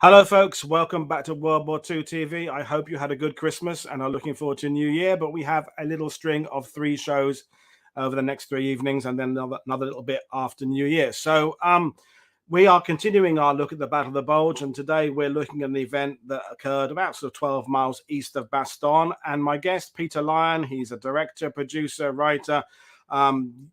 Hello, folks. Welcome back to World War II TV. I hope you had a good Christmas and are looking forward to New Year. But we have a little string of 3 shows over the next 3 evenings, and then another little bit after New Year. So we are continuing our look at the Battle of the Bulge, and today we're looking at an event that occurred about 12 miles east of Bastogne. And my guest, Peter Lyon, he's a director, producer, writer,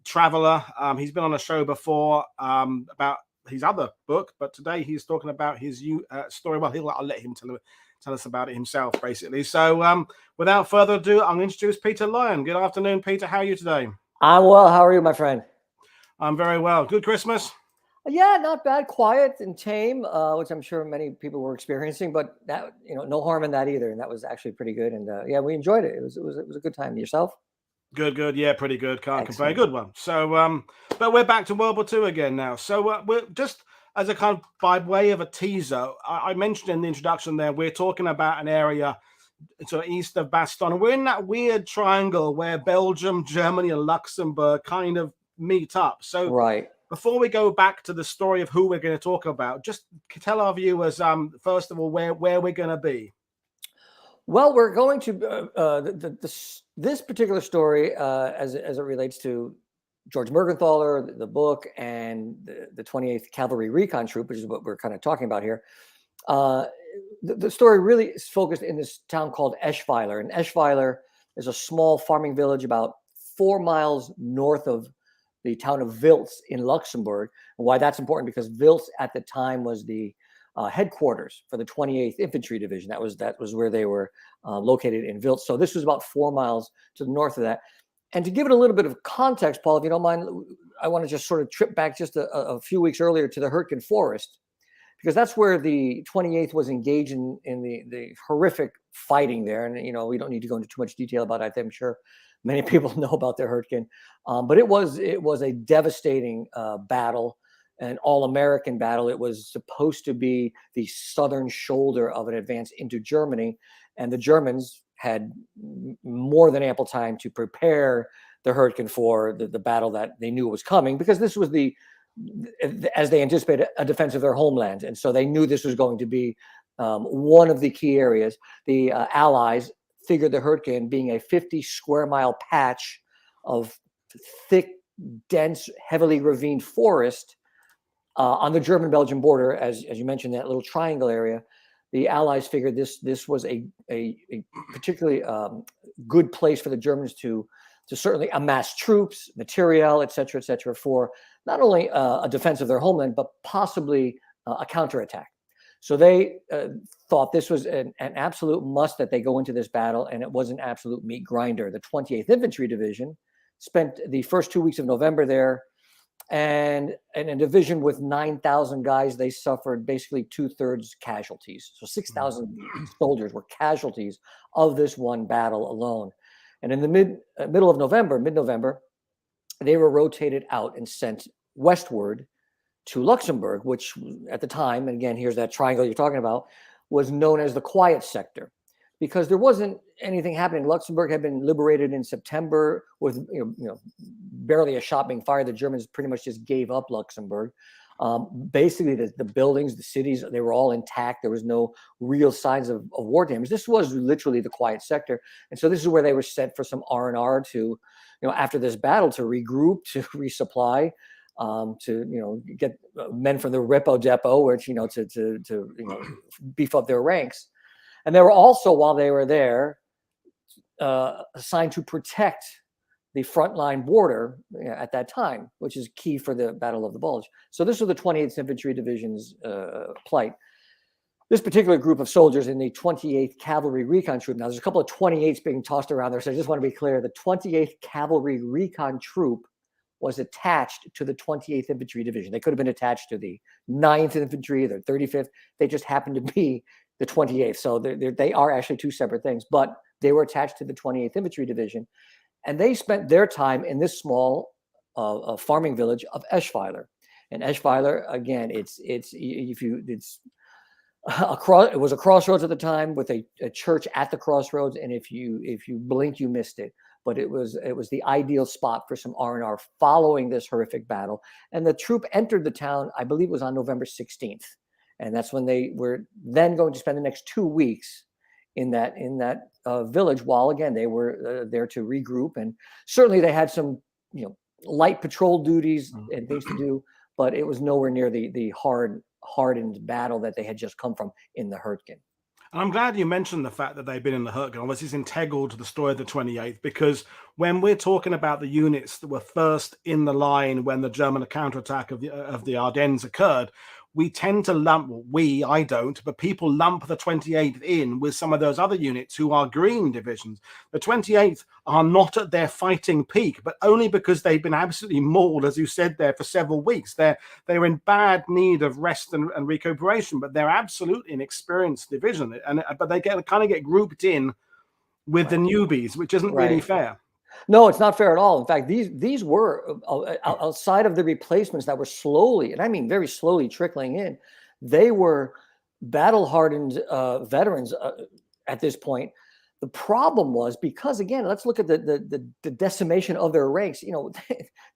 traveler. He's been on a show before about his other book, but today he's talking about his story. Well, I'll let him tell us about it himself, basically. So without further ado, I'm going to introduce Peter Lyon. Good afternoon, Peter. How are you today? I'm well. How are you, my friend? I'm very well. Good Christmas? Yeah, not bad. Quiet and tame, which I'm sure many people were experiencing, but that, no harm in that either. And that was actually pretty good. And yeah, we enjoyed it. It was a good time. Yourself? Good. Yeah, pretty good. Can't complain. Excellent. Good one. So, but we're back to World War II again now. So we're just as a kind of by way of a teaser, I mentioned in the introduction there, we're talking about an area sort of east of Bastogne. We're in that weird triangle where Belgium, Germany, and Luxembourg kind of meet up. So Right. before we go back to the story of who we're going to talk about, just tell our viewers, first of all, where we're going to be. Well, we're going to this particular story as it relates to George Mergenthaler, the book, and the 28th Cavalry Recon Troop, which is what we're kind of talking about here. The story really is focused in this town called Eschweiler. And Eschweiler is a small farming village about 4 miles north of the town of Wiltz in Luxembourg. And why that's important, because Wiltz at the time was the headquarters for the 28th Infantry Division. That was where they were located in Wiltz. So this was about 4 miles to the north of that. And to give it a little bit of context, Paul, if you don't mind, I want to just sort of trip back just a few weeks earlier to the Hurtgen Forest, because that's where the 28th was engaged in the horrific fighting there. And, we don't need to go into too much detail about it. I'm sure many people know about the Hurtgen. But it was a devastating battle, an all-American battle. It was supposed to be the southern shoulder of an advance into Germany. And the Germans had more than ample time to prepare the Hurtgen for the battle that they knew was coming, because this was as they anticipated, a defense of their homeland. And so they knew this was going to be one of the key areas. The Allies figured the Hurtgen, being a 50 square mile patch of thick, dense, heavily ravined forest on the German-Belgian border, as you mentioned, that little triangle area, the Allies figured this was a particularly good place for the Germans to certainly amass troops, materiel, et cetera, for not only a defense of their homeland, but possibly a counterattack. So they thought this was an absolute must that they go into this battle, and it was an absolute meat grinder. The 28th Infantry Division spent the first 2 weeks of November there, and in a division with 9,000 guys, they suffered basically 2/3 casualties. So 6,000 soldiers were casualties of this one battle alone. And in the mid-November, they were rotated out and sent westward to Luxembourg, which at the time, and again, here's that triangle you're talking about, was known as the quiet sector, because there wasn't anything happening. Luxembourg had been liberated in September with barely a shot being fired. The Germans pretty much just gave up Luxembourg. Basically, the buildings, the cities, they were all intact. There was no real signs of war damage. This was literally the quiet sector. And so this is where they were sent for some R&R to, after this battle, to regroup, to resupply, to get men from the Repo Depot, which to beef up their ranks. And they were also, while they were there, assigned to protect the frontline border at that time, which is key for the Battle of the Bulge. So this was the 28th Infantry Division's plight. This particular group of soldiers in the 28th Cavalry Recon Troop. Now, there's a couple of 28s being tossed around there, so I just want to be clear. The 28th Cavalry Recon Troop was attached to the 28th Infantry Division. They could have been attached to the 9th Infantry, the 35th. They just happened to be the 28th. So they are actually two separate things, but they were attached to the 28th Infantry Division. And they spent their time in this small farming village of Eschweiler. And Eschweiler, again, it was a crossroads at the time, with a church at the crossroads. And if you blink, you missed it. But it was the ideal spot for some R&R following this horrific battle. And the troop entered the town, I believe it was on November 16th. And that's when they were then going to spend the next 2 weeks in that village, while again they were there to regroup. And certainly they had some light patrol duties and things to do, but it was nowhere near the hardened battle that they had just come from in the Hurtgen. And I'm glad you mentioned the fact that they've been in the Hurtgen. This is integral to the story of the 28th, because when we're talking about the units that were first in the line when the German counterattack of the Ardennes occurred, we tend to lump, I don't, but people lump the 28th in with some of those other units who are green divisions. The 28th are not at their fighting peak, but only because they've been absolutely mauled, as you said there, for several weeks. They're in bad need of rest and recuperation, but they're absolutely an experienced division. But they kind of get grouped in with the newbies, which isn't really fair. No, it's not fair at all. In fact, these were outside of the replacements that were slowly, and I mean very slowly, trickling in. They were battle-hardened veterans at this point. The problem was, because again, let's look at the decimation of their ranks.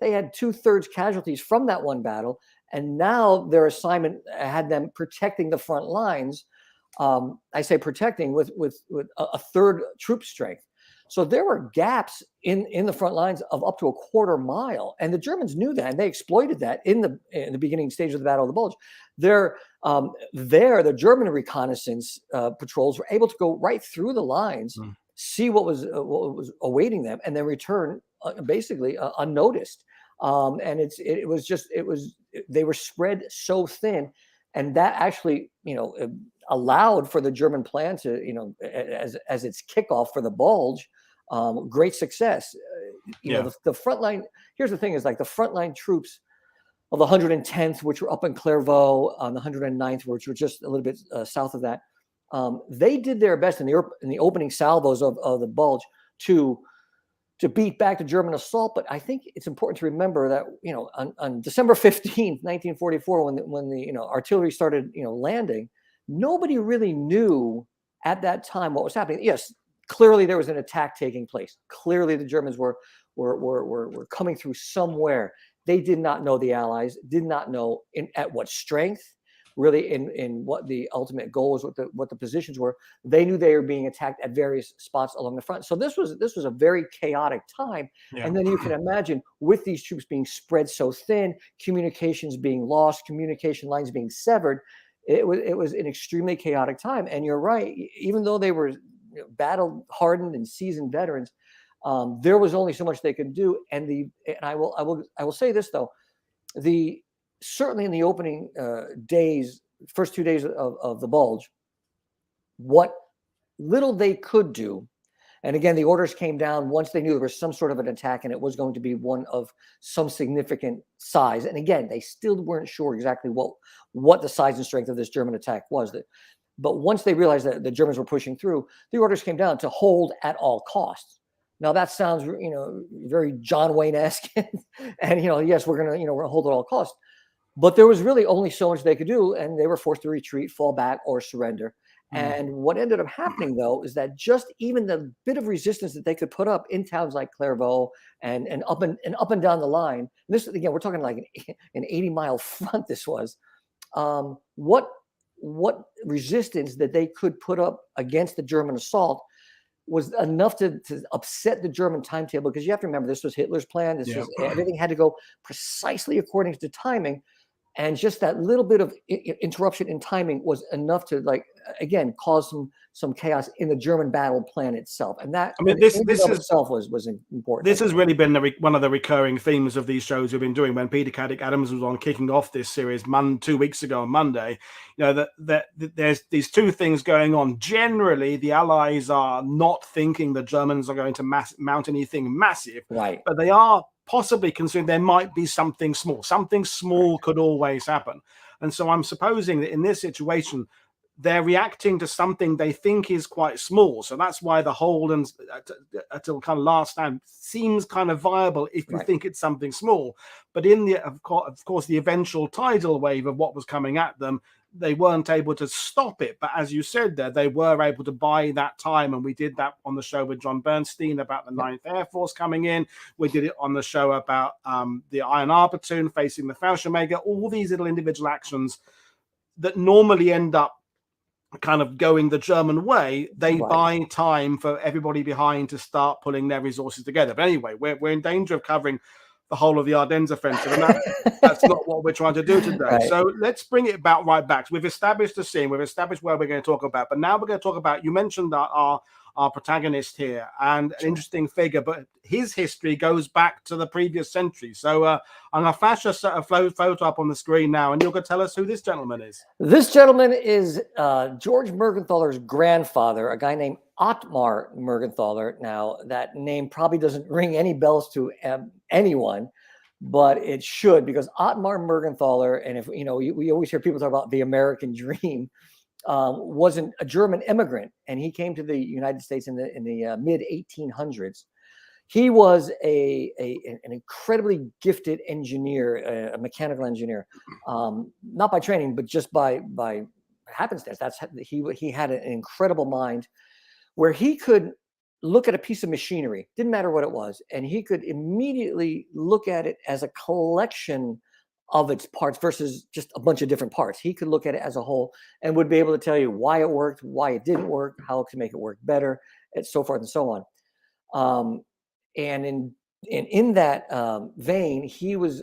They had 2/3 casualties from that one battle, and now their assignment had them protecting the front lines. I say protecting with a third troop strength. So there were gaps in the front lines of up to a quarter mile, and the Germans knew that, and they exploited that in the beginning stage of the Battle of the Bulge. The German reconnaissance patrols were able to go right through the lines, see what was awaiting them, and then return basically unnoticed. And they were spread so thin, and that actually allowed for the German plan to as its kickoff for the Bulge. Great success. The front line. Here's the thing: is like the frontline troops of the 110th, which were up in Clairvaux, on the 109th, which were just a little bit south of that. They did their best in the opening salvos of the Bulge to beat back the German assault. But I think it's important to remember that on December 15th, 1944, when the artillery started landing, nobody really knew at that time what was happening. Yes. Clearly, there was an attack taking place. Clearly, the Germans were coming through somewhere. They did not know the Allies, did not know at what strength, really in what the ultimate goal was, what the positions were. They knew they were being attacked at various spots along the front. So this was a very chaotic time. Yeah. And then you can imagine, with these troops being spread so thin, communications being lost, communication lines being severed, it was an extremely chaotic time. And you're right, even though they were battle hardened and seasoned veterans, there was only so much they could do. And I will say this though, certainly in the opening days, first 2 days of the Bulge, what little they could do, and again the orders came down once they knew there was some sort of an attack and it was going to be one of some significant size. And again, they still weren't sure exactly what the size and strength of this German attack was. But once they realized that the Germans were pushing through, the orders came down to hold at all costs. Now that sounds, very John Wayne-esque, and yes, we're gonna hold at all costs. But there was really only so much they could do, and they were forced to retreat, fall back, or surrender. And what ended up happening, though, is that just even the bit of resistance that they could put up in towns like Clairvaux and up and down the line. And this again, we're talking like an 80-mile front. This was what resistance that they could put up against the German assault was enough to upset the German timetable, because you have to remember, this was Hitler's plan. Everything had to go precisely according to timing. And just that little bit of interruption in timing was enough to, again, cause some chaos in the German battle plan itself. And that, this itself was important. This has really been one of the recurring themes of these shows we've been doing. When Peter Caddick Adams was on kicking off this series 2 weeks ago on Monday, that there's these two things going on. Generally, the Allies are not thinking the Germans are going to mount anything massive, right? But they are possibly considering there might be something small. Something small could always happen. And so I'm supposing that in this situation, they're reacting to something they think is quite small. So that's why the hold until kind of last stand seems kind of viable if you think it's something small. But in of course, the eventual tidal wave of what was coming at them, they weren't able to stop it. But as you said there, they were able to buy that time. And we did that on the show with John Bernstein about the 9th Air Force coming in. We did it on the show about the Iron R platoon facing the Fallschirmjäger. All these little individual actions that normally end up kind of going the German way, they buy time for everybody behind to start pulling their resources together. But anyway, we're in danger of covering the whole of the Ardennes offensive, and that's not what we're trying to do today. Right. So let's bring it right back. We've established the scene, we've established where we're going to talk about, but now we're going to talk about, you mentioned that our protagonist here, and an interesting figure, but his history goes back to the previous century. So I'm going to flash a photo up on the screen now, and you're going to tell us who this gentleman is. This gentleman is George Mergenthaler's grandfather, a guy named Ottmar Mergenthaler. Now, that name probably doesn't ring any bells to anyone, but it should, because Ottmar Mergenthaler, and if we always hear people talk about the American dream, wasn't a German immigrant, and he came to the United States in the mid 1800s. He was an incredibly gifted engineer, a mechanical engineer, not by training, but just by happenstance. He had an incredible mind, where he could look at a piece of machinery, didn't matter what it was, and he could immediately look at it as a collection of its parts versus just a bunch of different parts. He could look at it as a whole and would be able to tell you why it worked, why it didn't work, how to make it work better, and so forth and so on. And in that vein, he was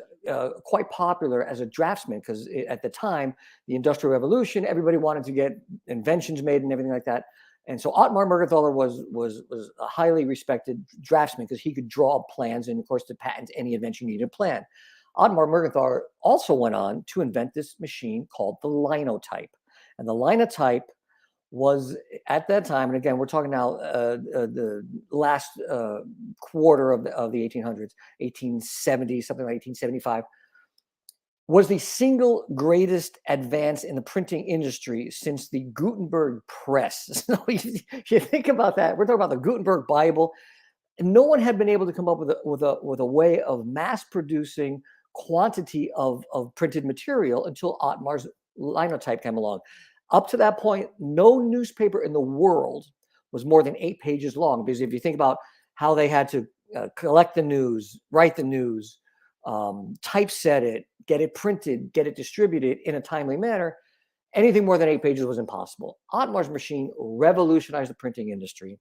quite popular as a draftsman, because at the time, the Industrial Revolution, everybody wanted to get inventions made and everything like that. And so Ottmar Mergenthaler was a highly respected draftsman, because he could draw up plans, and of course, to patent any invention, you needed a plan. Ottmar Mergenthaler also went on to invent this machine called the linotype. And the linotype was, at that time, and again, we're talking now the last quarter of the 1800s, 1870, something like 1875, was the single greatest advance in the printing industry since the Gutenberg press. So you think about that. We're talking about the Gutenberg Bible. And no one had been able to come up with a way of mass producing quantity of printed material until Ottmar's linotype came along. Up to that point, no newspaper in the world was more than 8 pages long, because if you think about how they had to collect the news, write the news, typeset it, get it printed, get it distributed in a timely manner, anything more than 8 pages was impossible. Ottmar's machine revolutionized the printing industry.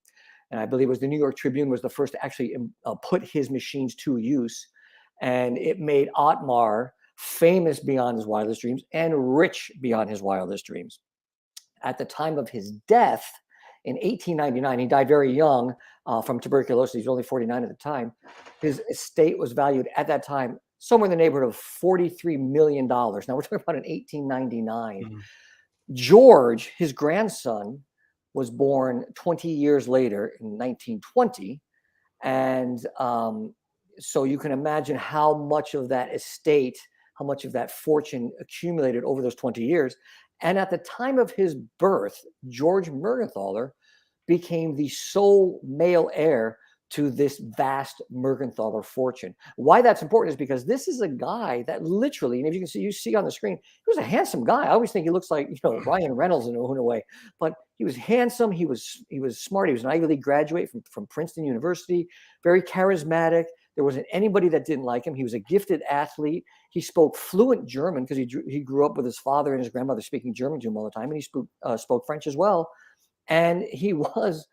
And I believe it was the New York Tribune was the first to actually put his machines to use. And it made Ottmar famous beyond his wildest dreams and rich beyond his wildest dreams. At the time of his death in 1899, he died very young from tuberculosis. He was only 49 at the time. His estate was valued at that time somewhere in the neighborhood of $43 million. Now we're talking about in 1899. Mm-hmm. George, his grandson, was born 20 years later in 1920. And so you can imagine how much of that estate, how much of that fortune accumulated over those 20 years. And at the time of his birth, George Mergenthaler became the sole male heir to this vast Mergenthaler fortune. Why that's important is because this is a guy that literally, and if you see on the screen, he was a handsome guy. I always think he looks like, Ryan Reynolds in a way, but he was handsome. He was smart. He was an Ivy League graduate from Princeton University, very charismatic. There wasn't anybody that didn't like him. He was a gifted athlete. He spoke fluent German, because he grew up with his father and his grandmother speaking German to him all the time, and he spoke French as well. And he was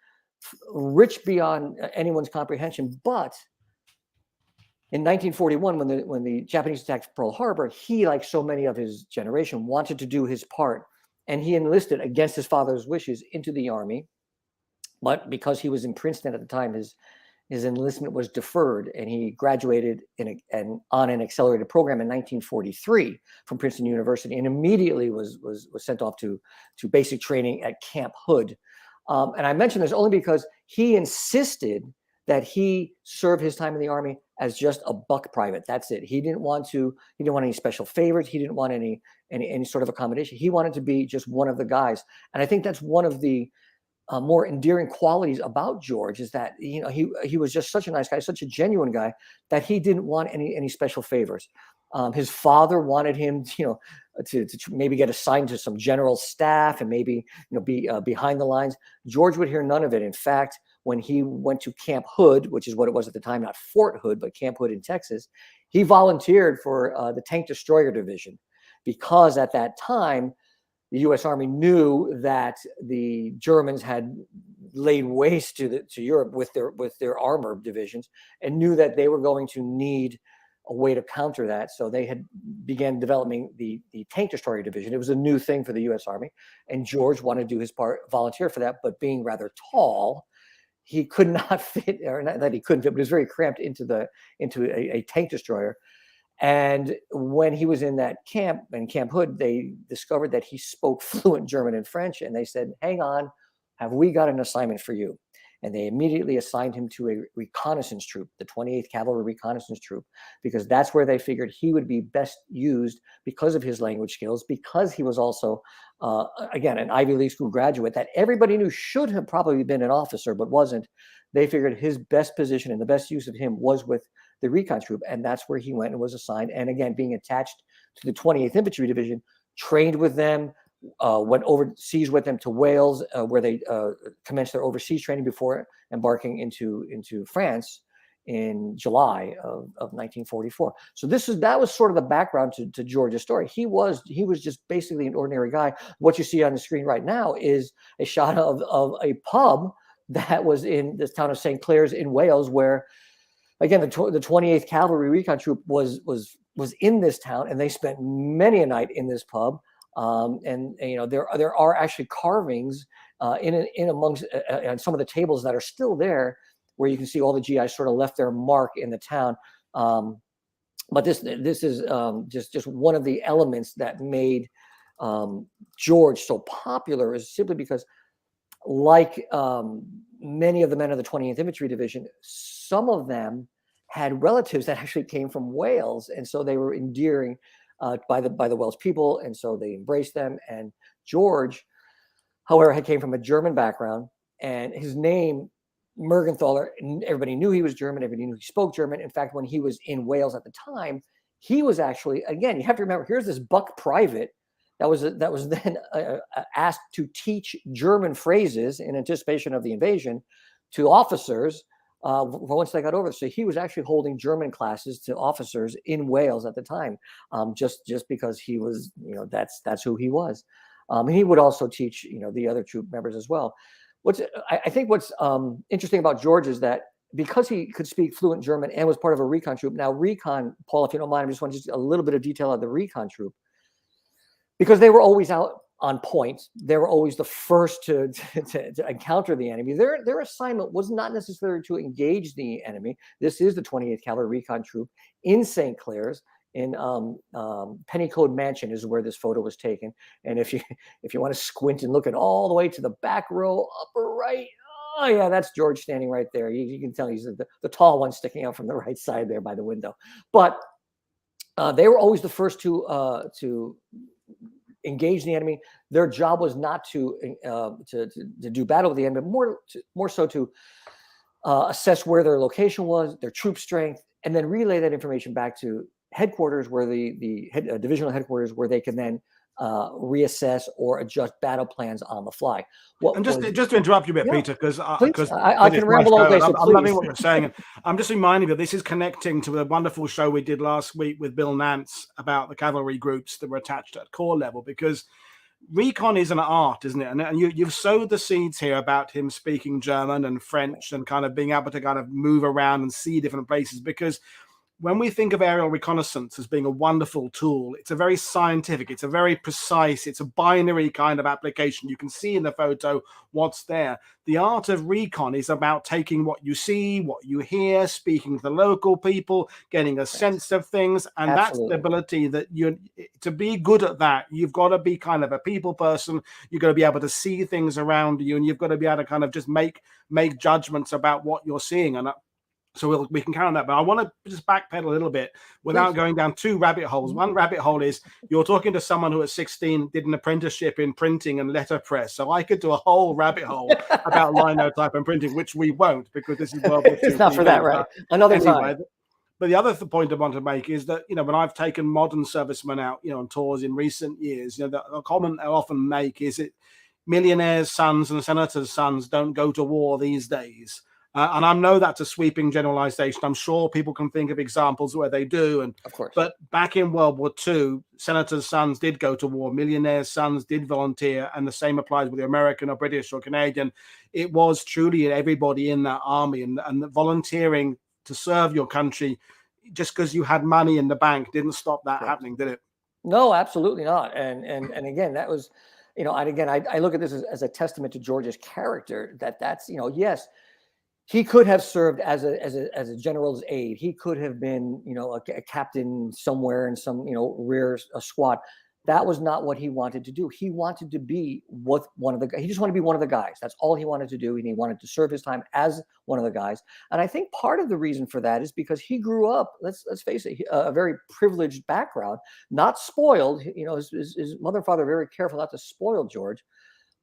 rich beyond anyone's comprehension. But in 1941, when the Japanese attacked Pearl Harbor, he, like so many of his generation, wanted to do his part, and he enlisted against his father's wishes into the army. But because he was in Princeton at the time, his enlistment was deferred, and he graduated on an accelerated program in 1943 from Princeton University, and immediately was sent off to basic training at Camp Hood. And I mention this only because he insisted that he serve his time in the army as just a buck private. That's it. He didn't want any special favors. He didn't want any sort of accommodation. He wanted to be just one of the guys. And I think that's one of the more endearing qualities about George, is that he was just such a nice guy, such a genuine guy, that he didn't want any special favors. His father wanted him, to maybe get assigned to some general staff and maybe be behind the lines. George would hear none of it. In fact, when he went to Camp Hood, which is what it was at the time, not Fort Hood, but Camp Hood in Texas, he volunteered for the Tank Destroyer Division, because at that time the U.S. Army knew that the Germans had laid waste to Europe with their armor divisions, and knew that they were going to need a way to counter that. So they had began developing the tank destroyer division. It was a new thing for the U.S. Army, and George wanted to do his part, volunteer for that. But being rather tall, he could not fit, or not that he couldn't fit, but he was very cramped into a tank destroyer. And when he was in that camp, in Camp Hood, they discovered that he spoke fluent German and French, and they said, "Hang on, have we got an assignment for you?" And they immediately assigned him to a reconnaissance troop, the 28th Cavalry Reconnaissance Troop, because that's where they figured he would be best used because of his language skills, because he was also, again, an Ivy League school graduate that everybody knew should have probably been an officer, but wasn't. They figured his best position and the best use of him was with the recon troop, and that's where he went and was assigned. And again, being attached to the 28th Infantry Division, trained with them, went overseas with them to Wales, where they commenced their overseas training before embarking into France in July of 1944. So that was sort of the background to George's story. He was just basically an ordinary guy. What you see on the screen right now is a shot of a pub that was in this town of St. Clair's in Wales, where, again, the 28th Cavalry Recon Troop was in this town, and they spent many a night in this pub. And you know, there are actually carvings in amongst on some of the tables that are still there, where you can see all the GIs sort of left their mark in the town. But this is just one of the elements that made George so popular, is simply because, like many of the men of the 20th Infantry Division, some of them had relatives that actually came from Wales, and so they were endearing by the Welsh people, and so they embraced them. And George, however, came from a German background, and his name, Mergenthaler, everybody knew he was German, everybody knew he spoke German. In fact, when he was in Wales at the time, he was actually, again, you have to remember, here's this buck private that was then asked to teach German phrases in anticipation of the invasion to officers once they got over. So he was actually holding German classes to officers in Wales at the time, just because he was, you know, that's who he was. And he would also teach, you know, the other troop members as well. I think what's interesting about George is that because he could speak fluent German and was part of a recon troop. Now, recon, Paul, if you don't mind, I just want just a little bit of detail on the recon troop, because they were always out on point. They were always the first to encounter the enemy. Their assignment was not necessarily to engage the enemy. This is the 28th Cavalry Recon Troop in St. Clair's, in Pennycode Mansion is where this photo was taken. And if you want to squint and look at all the way to the back row, upper right, oh yeah, that's George standing right there. You can tell he's the tall one sticking out from the right side there by the window. But they were always the first to engage the enemy. Their job was not to do battle with the enemy, but more so to assess where their location was, their troop strength, and then relay that information back to headquarters, where the divisional headquarters, where they can then reassess or adjust battle plans on the fly. And just to interrupt you a bit, yeah, Peter, because I can ramble all day. So I'm loving what you're saying. And I'm just reminding you, this is connecting to the wonderful show we did last week with Bill Nance about the cavalry groups that were attached at corps level, because recon is an art, isn't it? And you've sowed the seeds here about him speaking German and French and kind of being able to kind of move around and see different places, because when we think of aerial reconnaissance as being a wonderful tool, it's a very scientific, it's a very precise, it's a binary kind of application. You can see in the photo what's there. The art of recon is about taking what you see, what you hear, speaking to the local people, getting a sense of things. And Absolutely. That's the ability that to be good at that, you've got to be kind of a people person. You've got to be able to see things around you, and you've got to be able to kind of just make judgments about what you're seeing. And so we can carry on that, but I want to just backpedal a little bit without going down two rabbit holes. One rabbit hole is you're talking to someone who at 16 did an apprenticeship in printing and letterpress. So I could do a whole rabbit hole about linotype and printing, which we won't, because this is World War II. It's not for that, right? Another time. But the other point I want to make is that, you know, when I've taken modern servicemen out, you know, on tours in recent years, you know, the comment I often make is that millionaires' sons and senators' sons don't go to war these days. And I know that's a sweeping generalization. I'm sure people can think of examples where they do. And of course, but back in World War II, senators' sons did go to war, millionaires' sons did volunteer, and the same applies with the American or British or Canadian. It was truly everybody in that army, and the volunteering to serve your country just because you had money in the bank didn't stop that happening, did it? No, absolutely not. And again, that was, and again, I look at this as a testament to George's character. That's yes, he could have served as a general's aide. He could have been, a captain somewhere in some, rear squad. That was not what he wanted to do. He wanted to be with one of the guys. He just wanted to be one of the guys. That's all he wanted to do. And he wanted to serve his time as one of the guys. And I think part of the reason for that is because he grew up, let's face it, a very privileged background, not spoiled. His mother and father were very careful not to spoil George.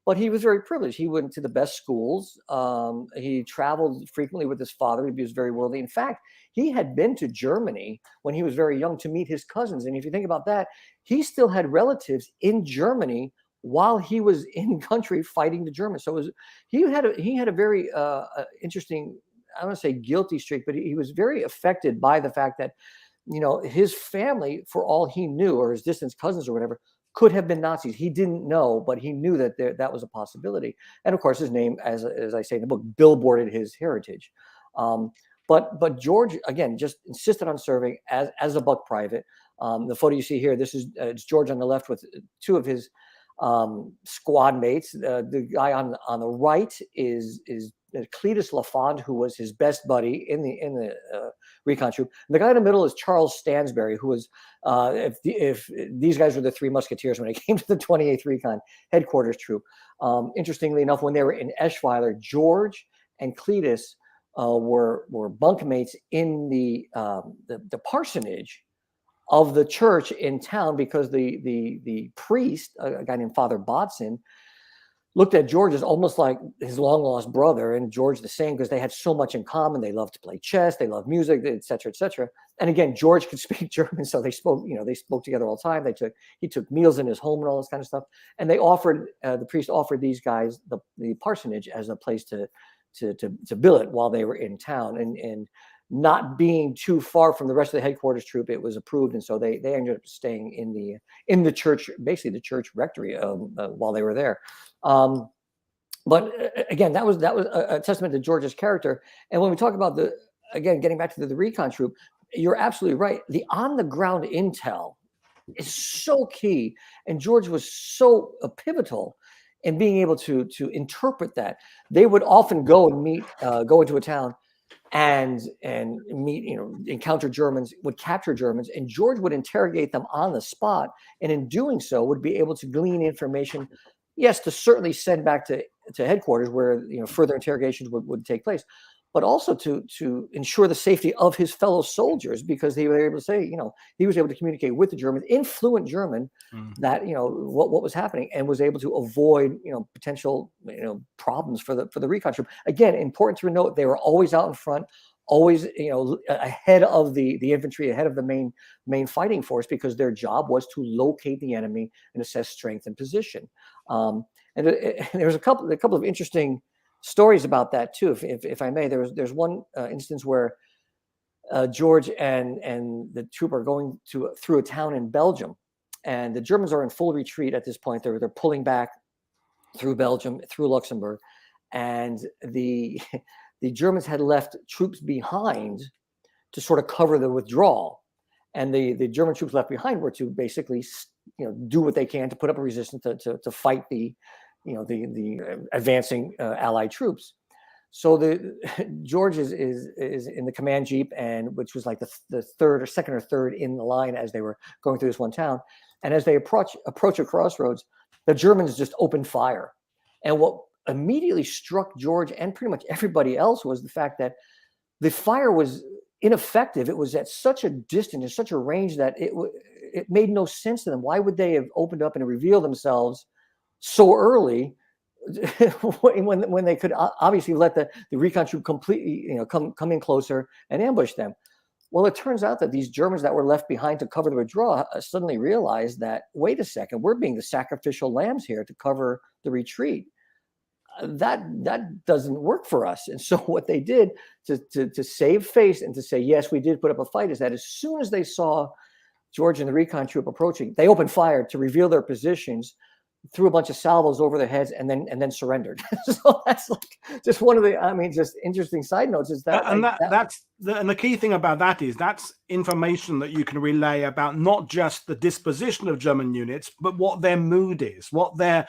But he was very privileged. He went to the best schools. He traveled frequently with his father. He was very worldly. In fact, he had been to Germany when he was very young to meet his cousins. And if you think about that, he still had relatives in Germany while he was in country fighting the Germans. So he had a very interesting, I don't want to say guilty streak, but he was very affected by the fact that, his family, for all he knew, or his distant cousins or whatever, could have been Nazis. He didn't know, but he knew that that was a possibility. And of course, his name, as I say in the book, billboarded his heritage. But George, again, just insisted on serving as a buck private. The photo you see here, this is it's George on the left with two of his squad mates. The guy on the right is Cletus Lafond, who was his best buddy in the recon troop. And the guy in the middle is Charles Stansbury, who was if these guys were the Three Musketeers when it came to the 28th Recon headquarters troop. Interestingly enough, when they were in Eschweiler, George and Cletus were bunkmates in the parsonage of the church in town, because the priest, a guy named Father Bodson, looked at George as almost like his long lost brother, and George the same, because they had so much in common. They loved to play chess, they loved music, et cetera, et cetera. And again, George could speak German, so they spoke together all the time. He took meals in his home and all this kind of stuff. And they offered the priest offered these guys the parsonage as a place to billet while they were in town, and not being too far from the rest of the headquarters troop, it was approved, and so they ended up staying in the church, basically the church rectory, while they were there. But again, that was a testament to George's character. And when we talk about getting back to the recon troop, you're absolutely right. The on the ground intel is so key, and George was so pivotal in being able to interpret that. They would often go into a town and meet, encounter Germans, would capture Germans, and George would interrogate them on the spot, and in doing so would be able to glean information, yes, to certainly send back to headquarters where further interrogations would take place, but also to ensure the safety of his fellow soldiers, because they were able to say, he was able to communicate with the Germans in fluent German, that what was happening, and was able to avoid potential problems for the recon troop. Again, important to note, they were always out in front, always ahead of the infantry, ahead of the main fighting force, because their job was to locate the enemy and assess strength and position. And there was a couple of interesting stories about that too, if I may. There's one instance where George and the troop are going through a town in Belgium, and the Germans are in full retreat at this point. They're pulling back through Belgium, through Luxembourg, and the Germans had left troops behind to sort of cover the withdrawal, and the German troops left behind were to basically do what they can to put up a resistance to fight the advancing Allied troops. So George is in the command jeep, and which was like the second or third in the line as they were going through this one town. And as they approach a crossroads, the Germans just opened fire. And what immediately struck George and pretty much everybody else was the fact that the fire was ineffective. It was at such a distance and such a range that it made no sense to them. Why would they have opened up and revealed themselves so early when they could obviously let the recon troop completely come in closer and ambush them? Well, it turns out that these Germans that were left behind to cover the withdrawal suddenly realized that, wait a second, we're being the sacrificial lambs here to cover the retreat. that doesn't work for us. And so what they did to save face and to say, yes, we did put up a fight, is that as soon as they saw George and the recon troop approaching, they opened fire to reveal their positions, threw a bunch of salvos over their heads, and then surrendered. So that's like just one of the, I mean, just interesting side notes is that, and the key thing about that is that's information that you can relay about not just the disposition of German units, but what their mood is, what their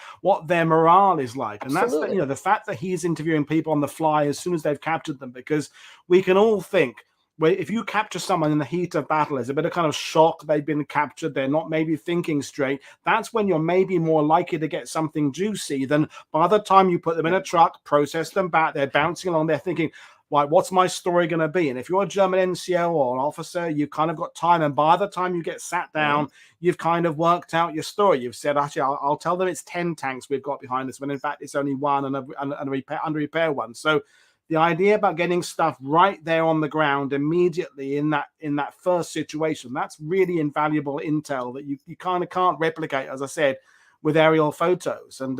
morale is like. And that's the, the fact that he's interviewing people on the fly as soon as they've captured them, because we can all think, where if you capture someone in the heat of battle, there's a bit of kind of shock, they've been captured, they're not maybe thinking straight. That's when you're maybe more likely to get something juicy than by the time you put them in a truck, process them back, they're bouncing along, they're thinking, right, what's my story going to be? And if you're a German NCO or an officer, you've kind of got time. And by the time you get sat down, you've kind of worked out your story. You've said, actually, I'll tell them it's 10 tanks we've got behind us, when in fact it's only one and a under repair one. So the idea about getting stuff right there on the ground immediately in that first situation, that's really invaluable intel that you kind of can't replicate, as I said, with aerial photos, and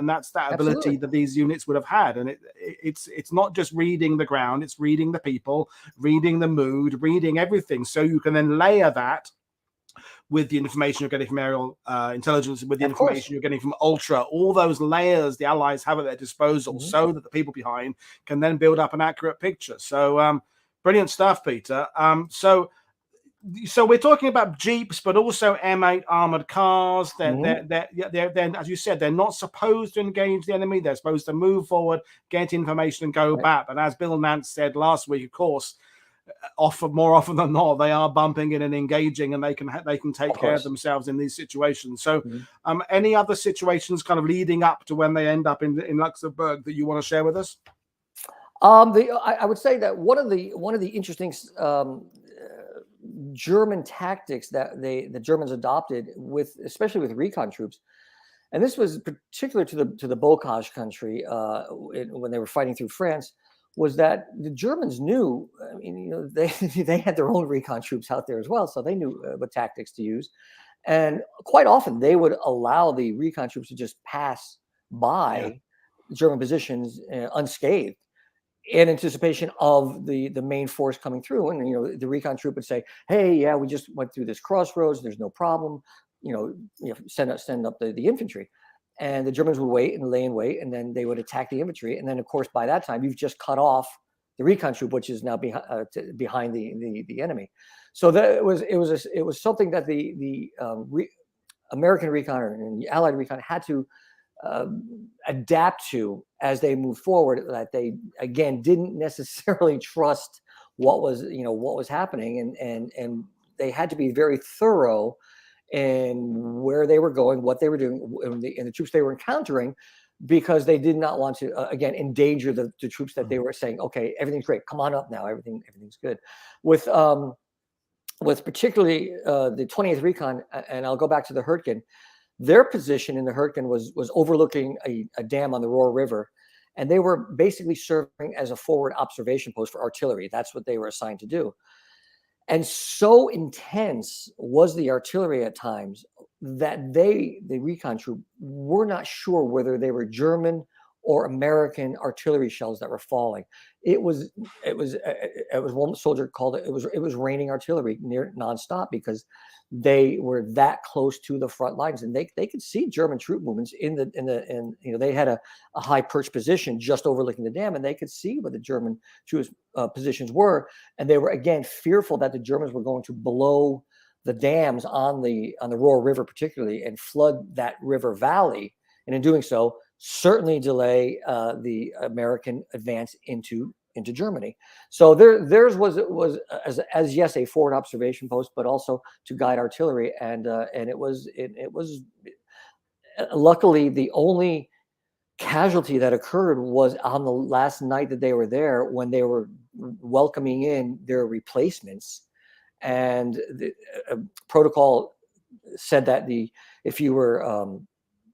that's that ability that these units would have had. And it's not just reading the ground, it's reading the people, reading the mood, reading everything, so you can then layer that with the information you're getting from aerial intelligence, with the information you're getting from Ultra, all those layers the Allies have at their disposal, so that the people behind can then build up an accurate picture. So brilliant stuff, Peter. So we're talking about Jeeps, but also M8 armored cars. They're, as you said, they're not supposed to engage the enemy. They're supposed to move forward, get information, and go back. But as Bill Nance said last week, of course, more often than not, they are bumping in and engaging, and they can take care of themselves in these situations. So any other situations kind of leading up to when they end up in Luxembourg that you want to share with us? I would say that one of the interesting German tactics that the Germans adopted, especially with recon troops, and this was particular to the Bulge country when they were fighting through France, was that the Germans knew, I mean, they had their own recon troops out there as well, so they knew what tactics to use. And quite often they would allow the recon troops to just pass by German positions unscathed, in anticipation of the main force coming through. And the recon troop would say, hey, yeah, we just went through this crossroads, there's no problem, send up the infantry. And the Germans would wait and lay in wait, and then they would attack the infantry. And then, of course, by that time, you've just cut off the recon troop, which is now behind the enemy. So that it was something that the American recon and the Allied recon had to adapt to as they moved forward. That they again didn't necessarily trust what was happening, and they had to be very thorough and where they were going, what they were doing, and the troops they were encountering, because they did not want to again endanger the troops that they were saying, okay, everything's great, come on up now, everything's good. With particularly the 28th Recon, and I'll go back to the Hurtgen. Their position in the Hurtgen was overlooking a dam on the Rohr River, and they were basically serving as a forward observation post for artillery. That's what they were assigned to do. And so intense was the artillery at times that the recon troop, were not sure whether they were German or American artillery shells that were falling. It was one soldier called it was raining artillery near nonstop, because they were that close to the front lines, and they could see German troop movements they had a high perched position just overlooking the dam, and they could see what the German troops positions were, and they were again fearful that the Germans were going to blow the dams on the Rohr River particularly, and flood that river valley, and in doing so certainly delay the American advance into Germany. So theirs was as yes, a forward observation post, but also to guide artillery, and it was luckily the only casualty that occurred was on the last night that they were there, when they were welcoming in their replacements, and the protocol said that if you were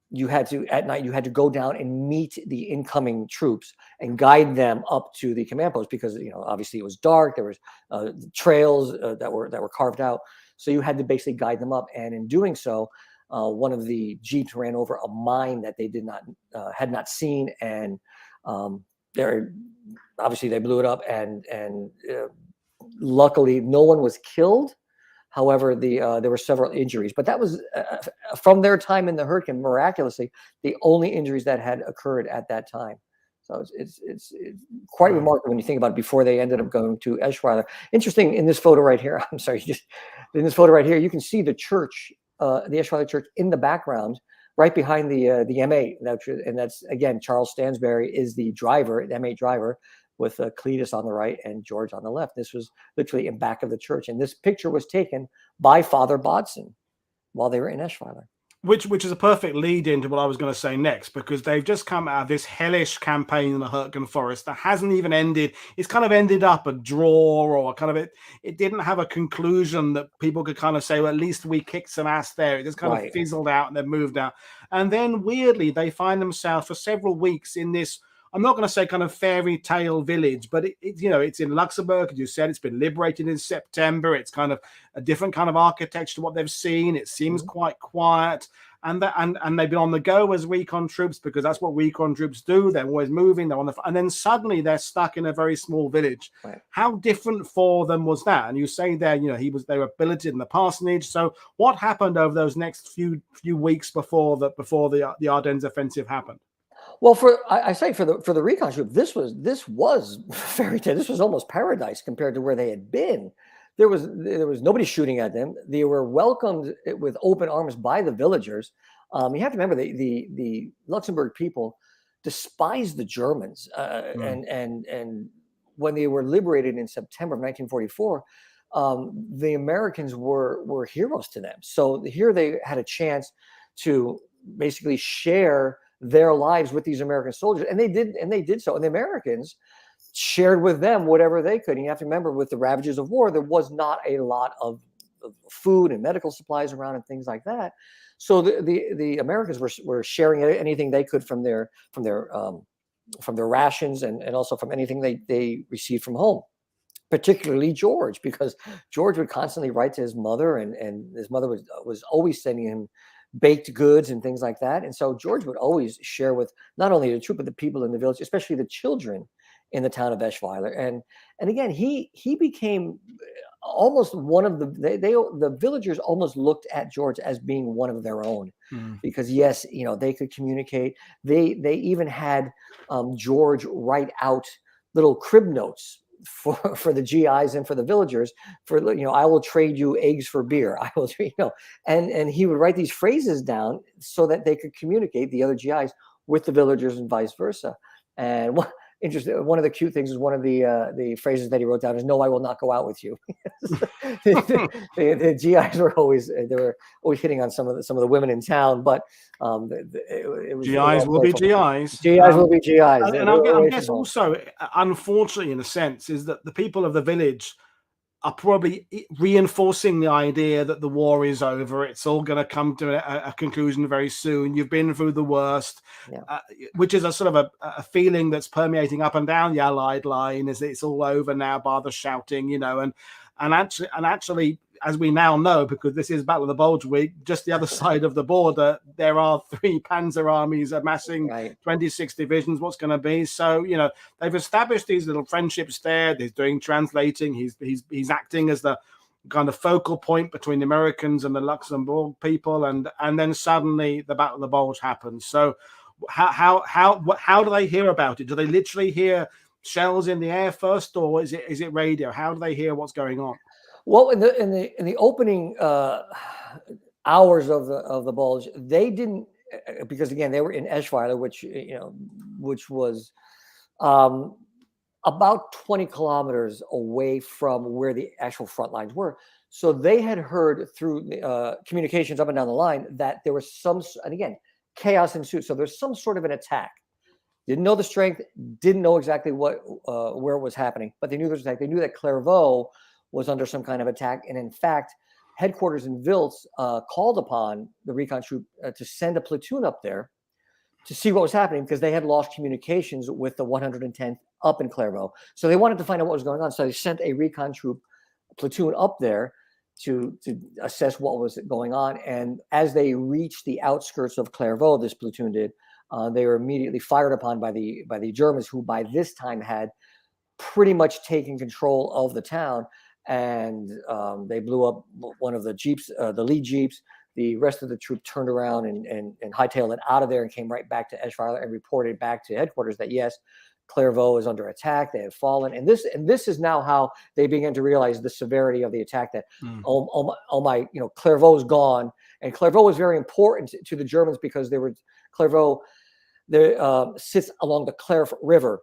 you had to go down and meet the incoming troops and guide them up to the command post, because obviously it was dark. There was trails that were carved out, so you had to basically guide them up. And in doing so, one of the jeeps ran over a mine that they had not seen, and obviously they blew it up, and luckily no one was killed. However, there were several injuries, but that was from their time in the hurricane, miraculously, the only injuries that had occurred at that time. So it's quite remarkable when you think about it, before they ended up going to Eschweiler. Interesting, in this photo right here, I'm sorry, just in this photo right here, you can see the church, the Eschweiler church in the background, right behind the M8. And that's, again, Charles Stansberry is the driver, the M8 driver, with Cletus on the right and George on the left. This was literally in back of the church. And this picture was taken by Father Bodson while they were in Eschweiler. Which is a perfect lead into what I was going to say next, because they've just come out of this hellish campaign in the Ardennes Forest that hasn't even ended. It's kind of ended up a draw, or kind of it didn't have a conclusion that people could kind of say, well, at least we kicked some ass there. It just kind of fizzled out and then moved out. And then weirdly, they find themselves for several weeks in this, I'm not going to say kind of fairy tale village, but it's in Luxembourg, as you said. It's been liberated in September. It's kind of a different kind of architecture to what they've seen. It seems quite quiet, and they've been on the go as recon troops, because that's what recon troops do. They're always moving. They're on and then suddenly they're stuck in a very small village. Right. How different for them was that? And you say there, they were billeted in the parsonage. So what happened over those next few weeks before the Ardennes offensive happened? Well, I say for the recon troop, this was fairy tale. This was almost paradise compared to where they had been. There was nobody shooting at them. They were welcomed with open arms by the villagers. You have to remember the Luxembourg people despised the Germans, and when they were liberated in September of 1944, the Americans were heroes to them. So here they had a chance to basically share their lives with these American soldiers, and they did so. And the Americans shared with them whatever they could. And you have to remember, with the ravages of war, there was not a lot of food and medical supplies around and things like that. So the Americans were sharing anything they could from their rations, and also from anything they received from home. Particularly George, because George would constantly write to his mother, and his mother was always sending him baked goods and things like that. And so George would always share with not only the troop, but the people in the village, especially the children in the town of Eschweiler. And again, he became almost one of the villagers almost looked at George as being one of their own, because yes, they could communicate. They even had George write out little crib notes for the GIs and for the villagers, I will trade you eggs for beer. I will, and he would write these phrases down so that they could communicate, the other GIs, with the villagers and vice versa. And interesting, one of the cute things is one of the phrases that he wrote down is, "No, I will not go out with you." the GIs were always hitting on some of the women in town, but it was GIs will be GIs. GIs will be GIs. And I guess also, unfortunately, in a sense, is that the people of the village are probably reinforcing the idea that the war is over. It's all going to come to a conclusion very soon. You've been through the worst, which is a sort of a feeling that's permeating up and down the Allied line. Is it's all over now, bar the shouting, and actually, as we now know, because this is Battle of the Bulge week, just the other side of the border, there are 3 Panzer armies amassing 26 divisions. What's going to be? So, they've established these little friendships there. He's doing translating. He's acting as the kind of focal point between the Americans and the Luxembourg people. And then suddenly the Battle of the Bulge happens. So how do they hear about it? Do they literally hear shells in the air first, or is it radio? How do they hear what's going on? Well, in the opening hours of the Bulge, they didn't, because again they were in Eschweiler, which was about 20 kilometers away from where the actual front lines were. So they had heard through communications up and down the line that there was and again, chaos ensued. So there's some sort of an attack. Didn't know the strength, didn't know exactly where it was happening, but they knew there was an attack. They knew that Clairvaux was under some kind of attack. And in fact, headquarters in Wiltz called upon the recon troop to send a platoon up there to see what was happening, because they had lost communications with the 110th up in Clairvaux. So they wanted to find out what was going on. So they sent a recon troop platoon up there to assess what was going on. And as they reached the outskirts of Clairvaux, this platoon did, they were immediately fired upon by the Germans, who by this time had pretty much taken control of the town. And they blew up one of the jeeps, the lead jeeps. The rest of the troop turned around and hightailed it out of there and came right back to Eschweiler and reported back to headquarters that yes, Clairvaux is under attack. They have fallen, and this is now how they began to realize the severity of the attack. That oh my, Clairvaux is gone, and Clairvaux was very important to the Germans because Clairvaux there sits along the Clair River,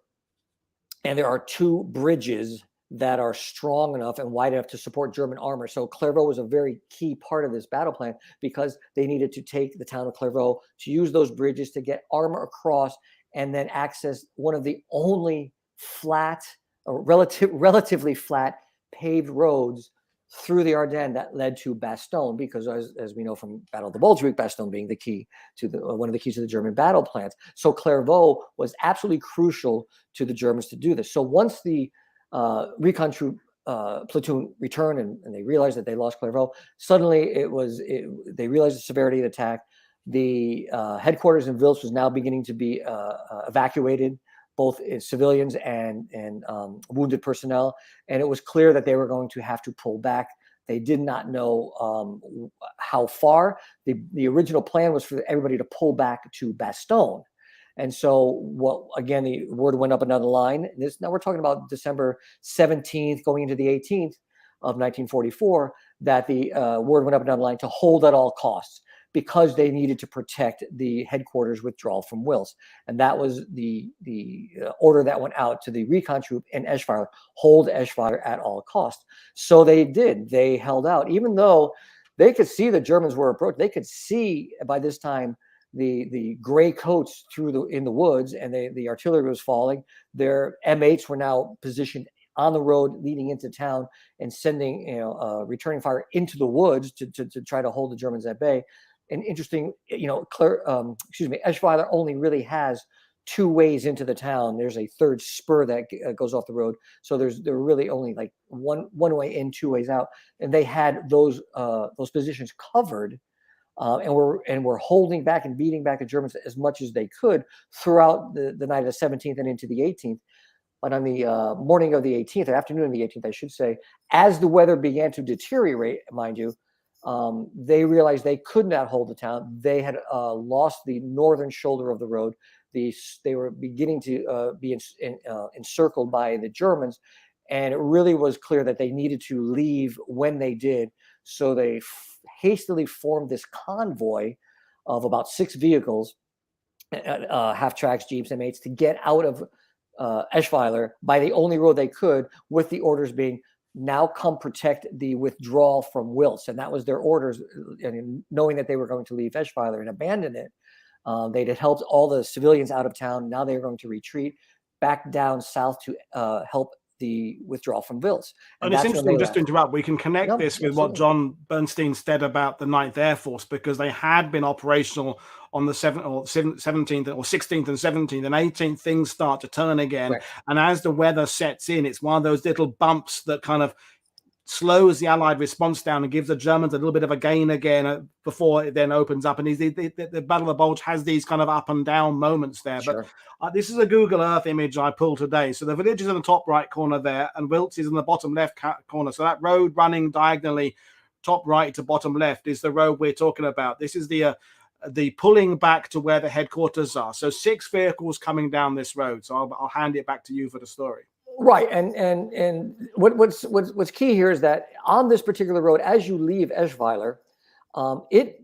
and there are two bridges that are strong enough and wide enough to support German armor. So Clairvaux was a very key part of this battle plan because they needed to take the town of Clairvaux, to use those bridges to get armor across and then access one of the only flat or relatively flat paved roads through the Ardennes that led to Bastogne, because as we know from Battle of the Bulge, Bastogne being the key to one of the keys to the German battle plans. So Clairvaux was absolutely crucial to the Germans to do this. So once the recon troop platoon returned and they realized that they lost Clairvaux, suddenly they realized the severity of the attack. The headquarters in Wiltz was now beginning to be evacuated, both in civilians and wounded personnel, and it was clear that they were going to have to pull back. They did not know how far. The original plan was for everybody to pull back to Bastogne. And so, again, the word went up another line. Now we're talking about December 17th, going into the 18th of 1944, that the word went up another line to hold at all costs, because they needed to protect the headquarters withdrawal from Wiltz. And that was the order that went out to the recon troop in Eschweiler: hold Eschweiler at all costs. So they did. They held out, even though they could see the Germans were approaching. They could see by this time the gray coats in the woods, and the artillery was falling. Their M8s were now positioned on the road leading into town and sending returning fire into the woods to try to hold the Germans at bay. And interesting, Eschweiler only really has two ways into the town. There's a third spur that goes off the road, so there were really only like one way in, two ways out, and they had those positions covered. And we're holding back and beating back the Germans as much as they could throughout the night of the 17th and into the 18th. But on the morning of the 18th, or afternoon of the 18th, I should say, as the weather began to deteriorate, mind you, they realized they could not hold the town. They had lost the northern shoulder of the road. They were beginning to be encircled by the Germans, and it really was clear that they needed to leave when they did. So they hastily formed this convoy of about 6 vehicles, half tracks, jeeps, M8s, to get out of Eschweiler by the only road they could, with the orders being, now come protect the withdrawal from Wiltz. And that was their orders. And knowing that they were going to leave Eschweiler and abandon it, they had helped all the civilians out of town. Now they were going to retreat back down south to help the withdrawal from Wiltz. And it's interesting, just to interrupt, we can connect this with what John Bernstein said about the 9th Air Force, because they had been operational on the 17th or 16th and 17th, and 18th things start to turn again. Right. And as the weather sets in, it's one of those little bumps that kind of slows the Allied response down and gives the Germans a little bit of a gain again before it then opens up. And the Battle of the Bulge has these kind of up and down moments there. Sure. But this is a Google Earth image I pulled today. So the village is in the top right corner there, and Wiltz is in the bottom left corner. So that road running diagonally top right to bottom left is the road we're talking about. This is the pulling back to where the headquarters are. So 6 vehicles coming down this road. So I'll hand it back to you for the story. Right, and what's key here is that on this particular road, as you leave Eschweiler, it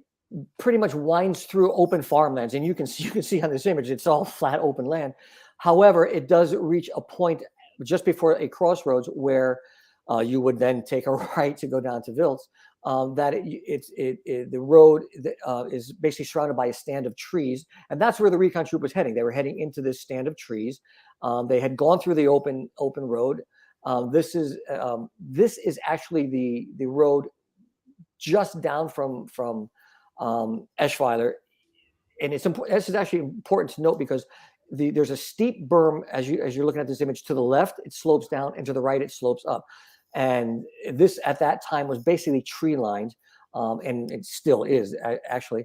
pretty much winds through open farmlands, and you can see on this image, it's all flat open land. However, it does reach a point just before a crossroads where you would then take a right to go down to Wiltz. The road is basically surrounded by a stand of trees, and that's where the recon troop was heading. They were heading into this stand of trees. They had gone through the open road. This is actually the road just down from Eschweiler, and it's important. This is actually important to note because there's a steep berm as you're looking at this image. To the left, it slopes down, and to the right, it slopes up. And this at that time was basically tree lined, and it still is actually.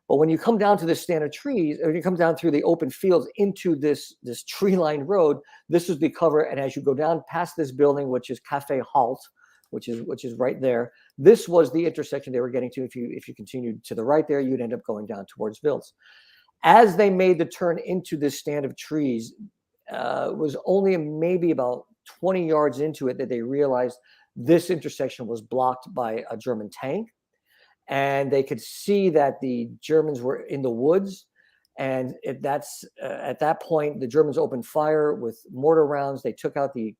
But when you come down to this stand of trees, or you come down through the open fields into this tree lined road, this is the cover. And as you go down past this building, which is Cafe Halt, which is right there, this was the intersection they were getting to. If you continued to the right there, you'd end up going down towards Wiltz. As they made the turn into this stand of trees, it was only maybe about 20 yards into it that they realized this intersection was blocked by a German tank. And they could see that the Germans were in the woods. And at that point, the Germans opened fire with mortar rounds. They took out the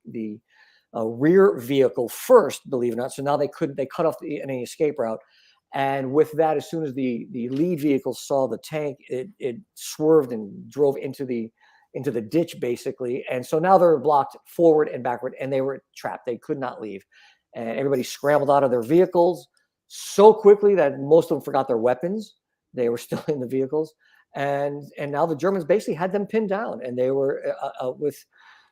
rear vehicle first, believe it or not. So now they cut off any escape route. And with that, as soon as the lead vehicle saw the tank, it swerved and drove into the ditch, basically. And so now they're blocked forward and backward, and they were trapped. They could not leave. And everybody scrambled out of their vehicles so quickly that most of them forgot their weapons. They were still in the vehicles. And now the Germans basically had them pinned down, and they were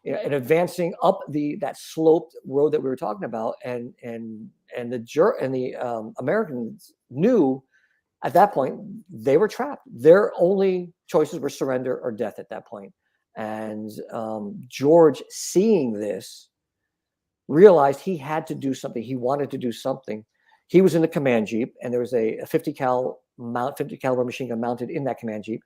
and advancing up that sloped road that we were talking about. And the Americans knew at that point they were trapped. Their only choices were surrender or death at that point. And George, seeing this, realized he had to do something. He wanted to do something. He was in the command jeep, and there was a 50 caliber machine gun mounted in that command jeep.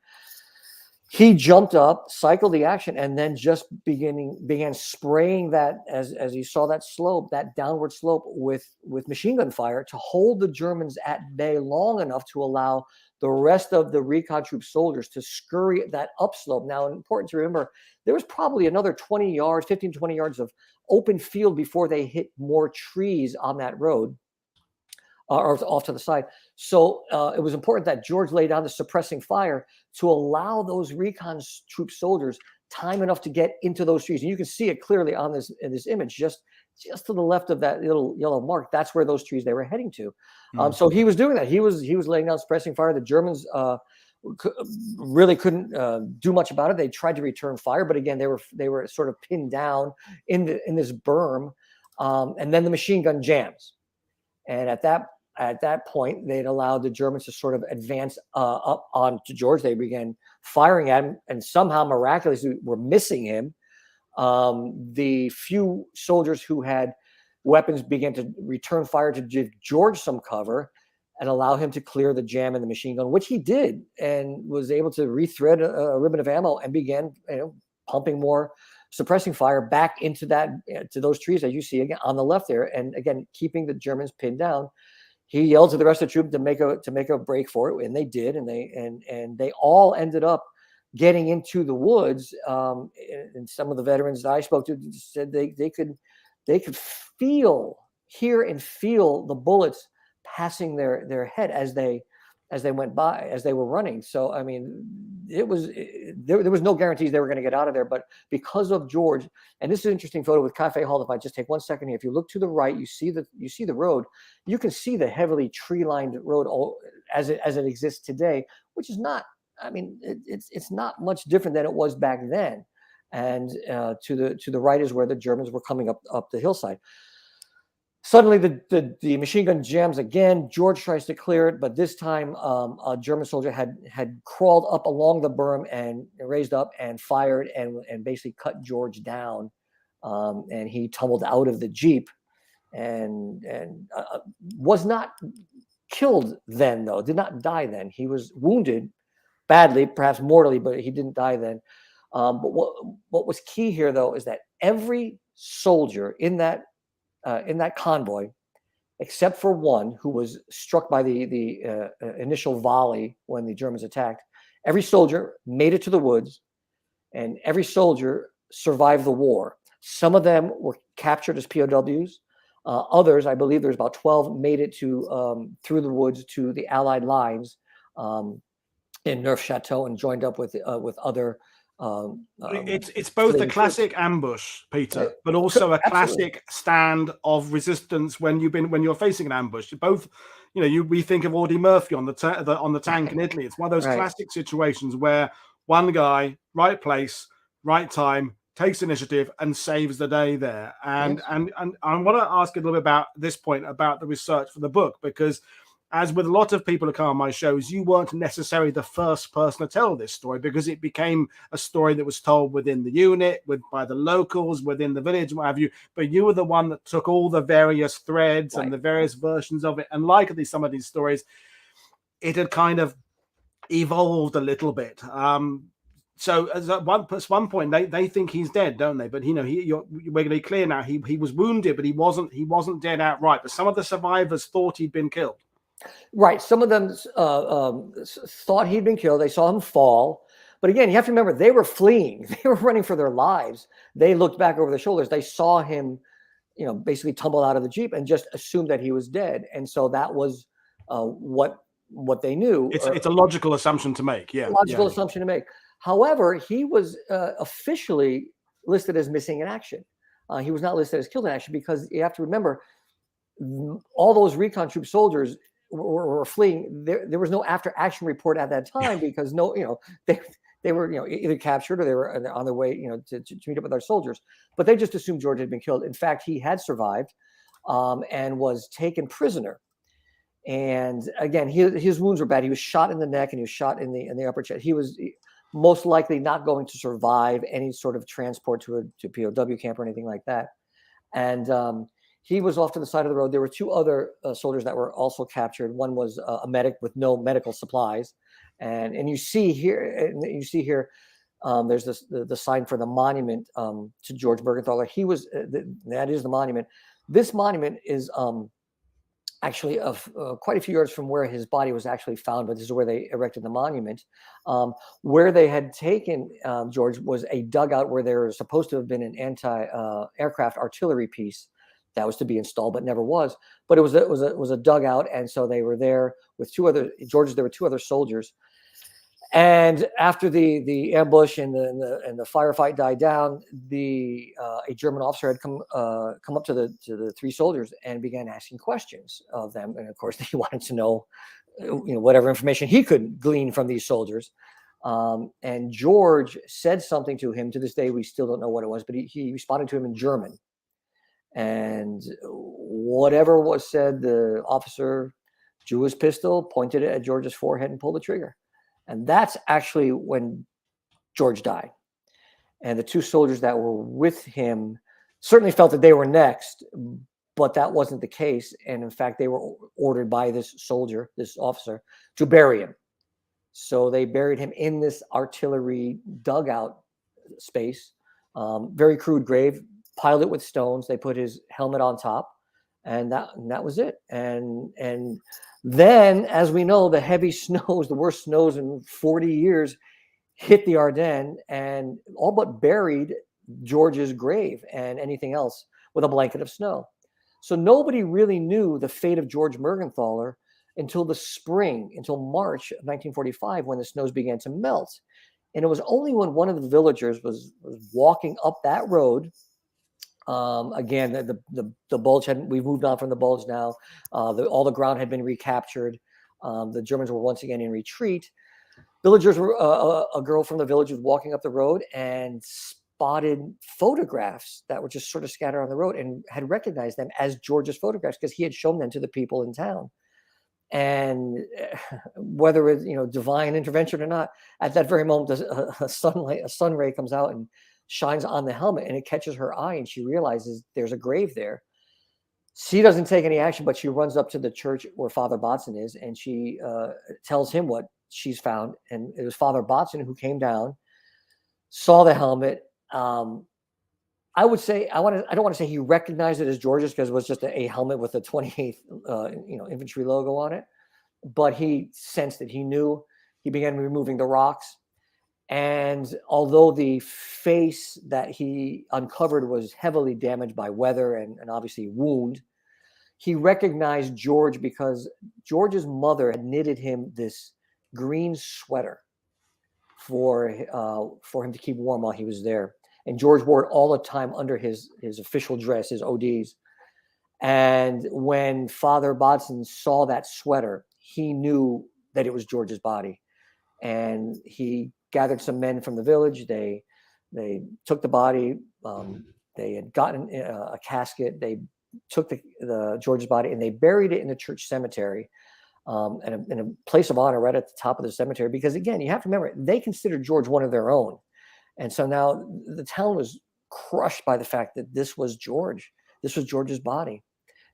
He jumped up, cycled the action, and then just began spraying that as he saw that slope, that downward slope, with machine gun fire to hold the Germans at bay long enough to allow the rest of the recon troop soldiers to scurry that upslope. Now, important to remember, there was probably another 20 yards, 15, 20 yards of open field before they hit more trees on that road. Or off to the side. So it was important that George laid down the suppressing fire to allow those recon troop soldiers time enough to get into those trees. And you can see it clearly on this image, just to the left of that little yellow mark. That's where those trees they were heading to. So he was doing that. He was laying down suppressing fire. The Germans really couldn't do much about it. They tried to return fire, but again, they were sort of pinned down in this berm. And then the machine gun jams. And at that point, they'd allowed the Germans to sort of advance up onto George. They began firing at him, and somehow miraculously were missing him. The few soldiers who had weapons began to return fire to give George some cover and allow him to clear the jam in the machine gun, which he did, and was able to rethread a ribbon of ammo and began pumping more suppressing fire back into to those trees, as you see again on the left there, and again keeping the Germans pinned down. He yelled to the rest of the troop to make a break for it, and they did, and they all ended up getting into the woods. And some of the veterans that I spoke to said they could hear and feel the bullets passing their head as they went by, as they were running. So I mean, there was no guarantees they were going to get out of there, but because of George, and this is an interesting photo with Cafe Hall. If I just take 1 second here, if you look to the right, you see the road. You can see the heavily tree-lined road as it exists today, which is not. I mean, it's not much different than it was back then. And to the right is where the Germans were coming up the hillside. Suddenly, the machine gun jams again. George tries to clear it, but this time a German soldier had crawled up along the berm and raised up and fired and basically cut George down. And he tumbled out of the Jeep and was not killed then, though. Did not die then. He was wounded badly, perhaps mortally, but he didn't die then. But what was key here, though, is that every soldier in that convoy, except for one who was struck by the initial volley when the Germans attacked, every soldier made it to the woods, and every soldier survived the war. Some of them were captured as POWs. Others, I believe there's about 12, made it to through the woods to the Allied lines in Neufchâteau and joined up with other. It's both a classic ambush, Peter, but also a classic stand of resistance when you're facing an ambush. Both, we think of Audie Murphy on the tank in Italy. It's one of those classic situations where one guy, right place, right time, takes initiative and saves the day there. And Yes. and I want to ask a little bit about this point about the research for the book, because as with a lot of people who come on my shows, you weren't necessarily the first person to tell this story, because it became a story that was told within the unit, by the locals, within the village, what have you. But you were the one that took all the various threads and the various versions of it. And like some of these stories, it had kind of evolved a little bit. So at one point they think he's dead, don't they? But we're going to be clear now. He was wounded, but he wasn't dead outright. But some of the survivors thought he'd been killed. Right. Some of them thought he'd been killed. They saw him fall. But again, you have to remember, they were fleeing. They were running for their lives. They looked back over their shoulders. They saw him, basically tumble out of the Jeep and just assumed that he was dead. And so that was what they knew. It's a logical assumption to make. Yeah. Logical assumption to make. However, he was officially listed as missing in action. He was not listed as killed in action, because you have to remember, all those recon troop soldiers were fleeing. There was no after action report at that time, because they were either captured or they were on their way to meet up with our soldiers. But they just assumed George had been killed. In fact, he had survived and was taken prisoner. And again, his wounds were bad. He was shot in the neck and he was shot in the upper chest. He was most likely not going to survive any sort of transport to a POW camp or anything like that. And he was off to the side of the road. There were two other soldiers that were also captured. One was a medic with no medical supplies, and you see here, there's the sign for the monument to George Mergenthaler. He was that is the monument. This monument is actually quite a few yards from where his body was actually found, but this is where they erected the monument. Where they had taken George was a dugout where there was supposed to have been an anti-aircraft artillery piece that was to be installed, but never was. But it was a dugout, and so they were there with two other Georges. There were two other soldiers, and after the ambush and the firefight died down, a German officer had come up to the three soldiers and began asking questions of them, and of course they wanted to know, whatever information he could glean from these soldiers. And George said something to him. To this day, we still don't know what it was, but he responded to him in German. And whatever was said, the officer drew his pistol, pointed it at George's forehead, and pulled the trigger. And that's actually when George died. And the two soldiers that were with him certainly felt that they were next, but that wasn't the case. And in fact, they were ordered by this officer, to bury him. So they buried him in this artillery dugout space, very crude grave, piled it with stones. They put his helmet on top, and that was it. And then, as we know, the heavy snows, the worst snows in 40 years, hit the Ardennes and all but buried George's grave and anything else with a blanket of snow. So nobody really knew the fate of George Mergenthaler until the spring, until March of 1945, when the snows began to melt. And it was only when one of the villagers was walking up that road. Again, the Bulge we've moved on from the Bulge now. All the ground had been recaptured. The Germans were once again in retreat. Villagers were, a girl from the village was walking up the road and spotted photographs that were just sort of scattered on the road, and had recognized them as George's photographs because he had shown them to the people in town. And whether it's divine intervention or not, at that very moment, a sun ray comes out and shines on the helmet, and it catches her eye, and she realizes there's a grave there. She doesn't take any action, but she runs up to the church where Father Botzen is, and she tells him what she's found. And it was Father Botzen who came down, saw the helmet. I would say I don't want to say he recognized it as George's, because it was just a helmet with the 28th infantry logo on it, but he sensed it. He knew. He began removing the rocks. And although the face that he uncovered was heavily damaged by weather and obviously wound, he recognized George because George's mother had knitted him this green sweater for him to keep warm while he was there. And George wore it all the time under his official dress, his ODs. And when Father Botzen saw that sweater, he knew that it was George's body. And he gathered some men from the village. They They took the body. They had gotten a casket. They took the George's body and they buried it in the church cemetery, in a place of honor right at the top of the cemetery. Because again, you have to remember, they considered George one of their own. And so now the town was crushed by the fact that this was George. This was George's body.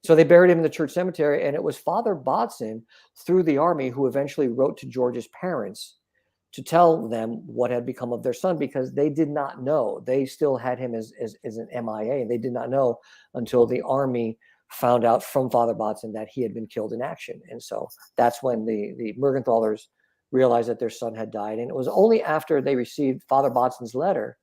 So they buried him in the church cemetery. And it was Father Bodson through the army who eventually wrote to George's parents to tell them what had become of their son, because they did not know. They still had him as an MIA. They did not know until the army found out from Father Bodson that he had been killed in action. And so that's when the Mergenthalers realized that their son had died. And it was only after they received Father Bodson's letter,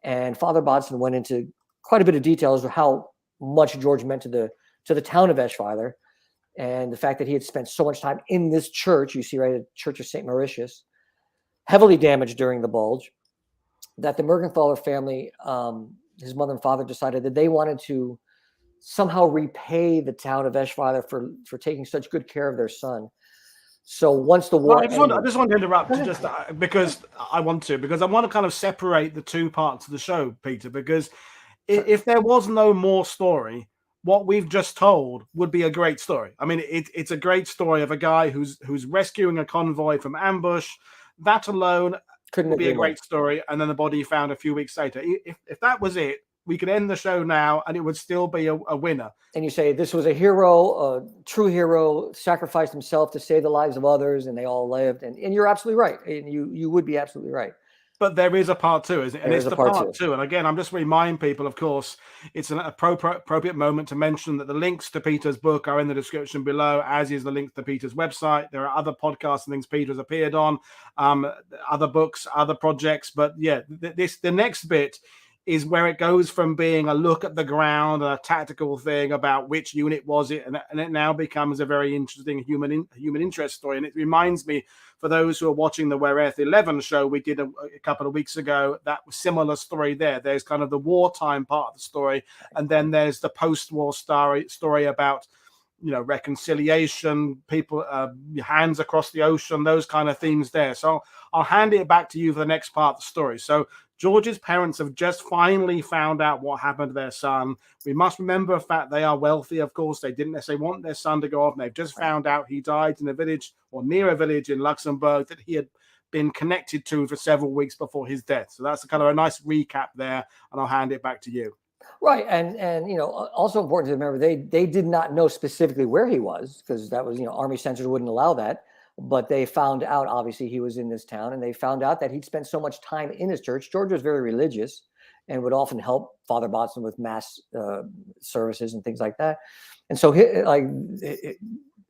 and Father Bodson went into quite a bit of detail as to how much George meant to the town of Eschweiler, and the fact that he had spent so much time in this church, you see right at the Church of St. Mauritius, heavily damaged during the Bulge, that the Mergenthaler family, his mother and father, decided that they wanted to somehow repay the town of Eschweiler for taking such good care of their son. So once the war ended, I just want to interrupt because I want to kind of separate the two parts of the show, Peter, because if there was no more story, what we've just told would be a great story. I mean, it's a great story of a guy who's rescuing a convoy from ambush. That alone would be a great story. And then the body found a few weeks later. If that was it, we could end the show now and it would still be a winner. And you say this was a hero, a true hero, sacrificed himself to save the lives of others, and they all lived. And you're absolutely right. And you would be absolutely right. But there is a part two, isn't it? And it's the part two. And again, I'm just remind people, of course, it's an appropriate moment to mention that the links to Peter's book are in the description below, as is the link to Peter's website. There are other podcasts and things Peter's appeared on, other books, other projects. But yeah, the next bit is where it goes from being a look at the ground, a tactical thing about which unit was it, and it now becomes a very interesting human interest story. And it reminds me, for those who are watching the WWII 11 show we did a couple of weeks ago, that was similar story there. There's kind of the wartime part of the story, and then there's the post-war story about, you know, reconciliation, people, hands across the ocean, those kind of themes there. So I'll hand it back to you for the next part of the story. So George's parents have just finally found out what happened to their son. We must remember the fact they are wealthy, of course. They didn't necessarily want their son to go off. And they've just found out he died in a village or near a village in Luxembourg that he had been connected to for several weeks before his death. So that's kind of a nice recap there. And I'll hand it back to you. Right. And you know, also important to remember, they did not know specifically where he was, because that was, you know, army censors wouldn't allow that. But they found out, obviously, he was in this town, and they found out that he'd spent so much time in his church. George was very religious and would often help Father Bodson with mass services and things like that. And so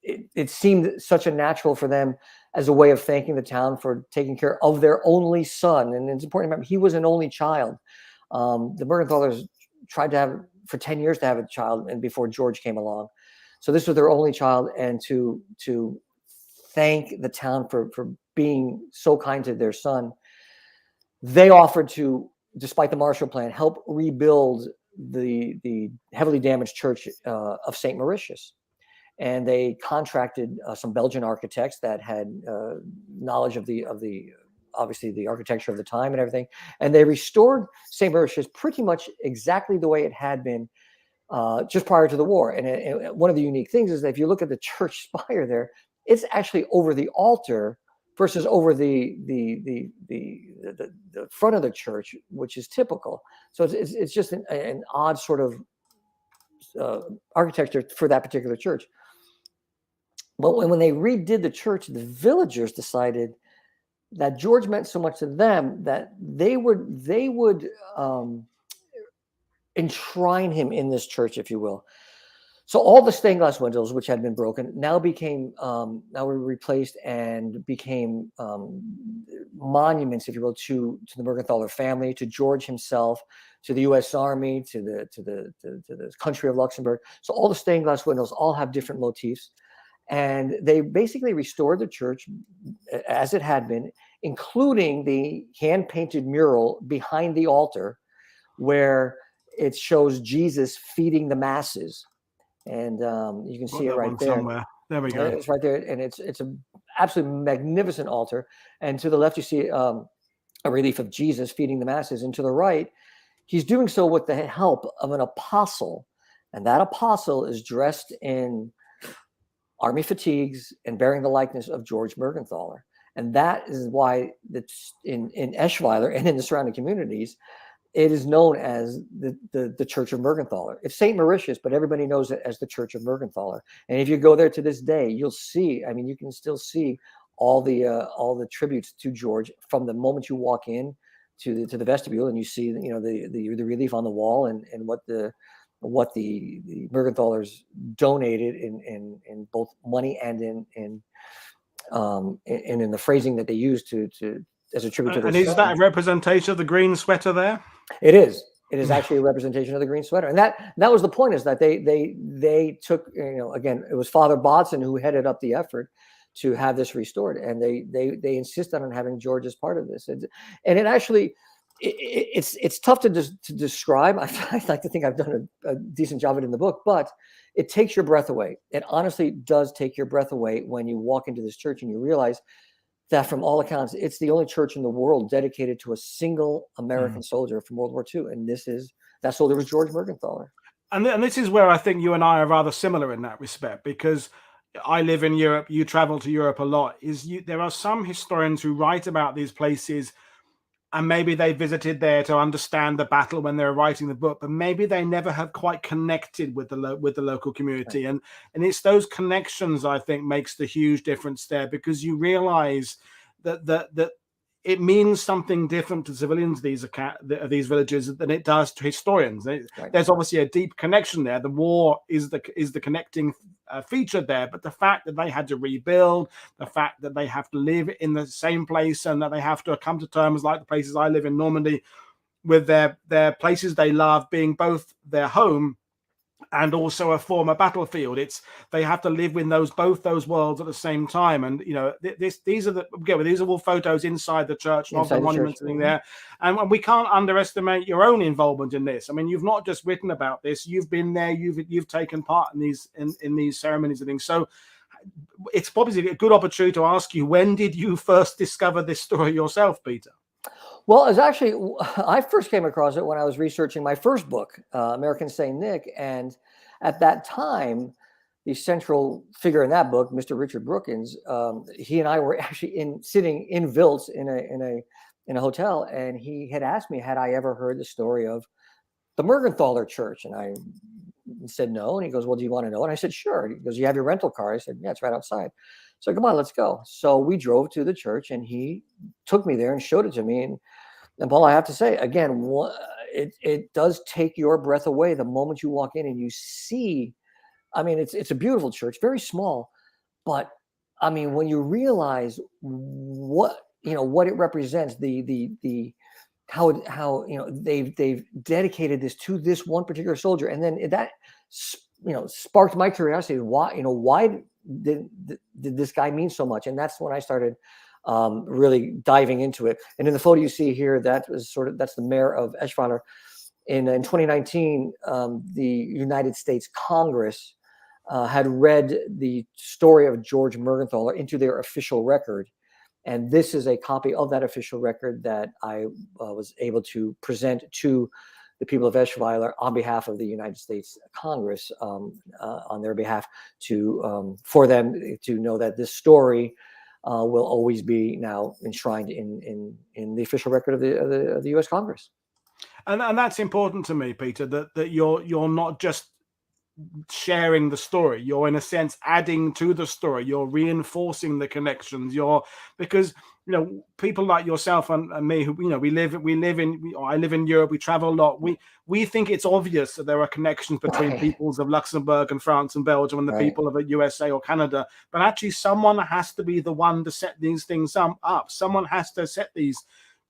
it seemed such a natural for them as a way of thanking the town for taking care of their only son. And it's important to remember, he was an only child. The Mergenthalers tried to have, for 10 years, to have a child, and before George came along. So this was their only child, and to thank the town for being so kind to their son, they offered to, despite the Marshall Plan, help rebuild the heavily damaged church of St. Mauritius. And they contracted some Belgian architects that had knowledge of obviously the architecture of the time and everything. And they restored St. Mauritius pretty much exactly the way it had been just prior to the war. And one of the unique things is that if you look at the church spire there, it's actually over the altar versus over the front of the church, which is typical. So it's just an odd sort of architecture for that particular church. But when they redid the church, the villagers decided that George meant so much to them that they would enshrine him in this church, if you will. So all the stained glass windows, which had been broken, now were replaced and became monuments, if you will, to the Mergenthaler family, to George himself, to the U.S. Army, to the country of Luxembourg. So all the stained glass windows all have different motifs, and they basically restored the church as it had been, including the hand-painted mural behind the altar, where it shows Jesus feeding the masses. And you can see it right there. Somewhere. There we go. It's right there, and it's an absolutely magnificent altar. And to the left, you see a relief of Jesus feeding the masses. And to the right, he's doing so with the help of an apostle. And that apostle is dressed in army fatigues and bearing the likeness of George Mergenthaler. And that is why in Eschweiler and in the surrounding communities, it is known as the Church of Mergenthaler. It's St. Mauritius, but everybody knows it as the Church of Mergenthaler. And if you go there to this day, you'll see, I mean, you can still see all the tributes to George from the moment you walk in to the vestibule, and you see, you know, the relief on the wall and what the Mergenthalers donated in both money and in the phrasing that they used to as a tribute to their And is son. that a representation of the green sweater there? It is. It is actually a representation of the green sweater, and that was the point, is that they took, you know, again, it was Father Bodson who headed up the effort to have this restored, and they insisted on having George as part of this, and it actually it's tough to describe. I like to think I've done a decent job of it in the book, but it takes your breath away. It honestly does take your breath away when you walk into this church and you realize that from all accounts, it's the only church in the world dedicated to a single American soldier from World War II. And that soldier was George Mergenthaler. And this is where I think you and I are rather similar in that respect, because I live in Europe, you travel to Europe a lot. There are some historians who write about these places, and maybe they visited there to understand the battle when they were writing the book, but maybe they never have quite connected with the local community. Right. And it's those connections, I think, makes the huge difference there, because you realize that it means something different to civilians, these villages, than it does to historians. Right. There's obviously a deep connection there. The war is the connecting feature there, but the fact that they had to rebuild, the fact that they have to live in the same place, and that they have to come to terms, like the places I live in Normandy, with their places they love being both their home and also a former battlefield. They have to live in both those worlds at the same time. And you know, these are all photos inside the church, not the monument sitting there. And we can't underestimate your own involvement in this. I mean, you've not just written about this; you've been there. You've taken part in these ceremonies and things. So it's probably a good opportunity to ask you, when did you first discover this story yourself, Peter? Well, it's actually, I first came across it when I was researching my first book, American Saint Nick. And at that time, the central figure in that book, Mr. Richard Brookins, he and I were actually sitting in Wiltz in a hotel. And he had asked me, had I ever heard the story of the Mergenthaler Church? And I said no. And he goes, well, do you want to know? And I said, sure. He goes, you have your rental car? I said, yeah, it's right outside. So come on, let's go. So we drove to the church, and he took me there and showed it to me. And Paul, I have to say, again, it does take your breath away the moment you walk in and you see. I mean, it's a beautiful church, very small, but I mean, when you realize what it represents, how you know they've dedicated this to this one particular soldier, and then that sparked my curiosity. Why did this guy mean so much? And that's when I started really diving into it. And in the photo you see here, that's the mayor of Eschweiler. In 2019, the United States Congress had read the story of George Mergenthaler into their official record. And this is a copy of that official record that I was able to present to the people of Eschweiler on behalf of the United States Congress, on their behalf, for them to know that this story will always be now enshrined in the official record of the U.S. Congress. And that's important to me, Peter, that you're not just sharing the story. You're in a sense adding to the story. You're reinforcing the connections. Because people like yourself and me, who I live in Europe. We travel a lot. We think it's obvious that there are connections between peoples of Luxembourg and France and Belgium and the people of the USA or Canada. But actually, someone has to be the one to set these things up. Someone has to set these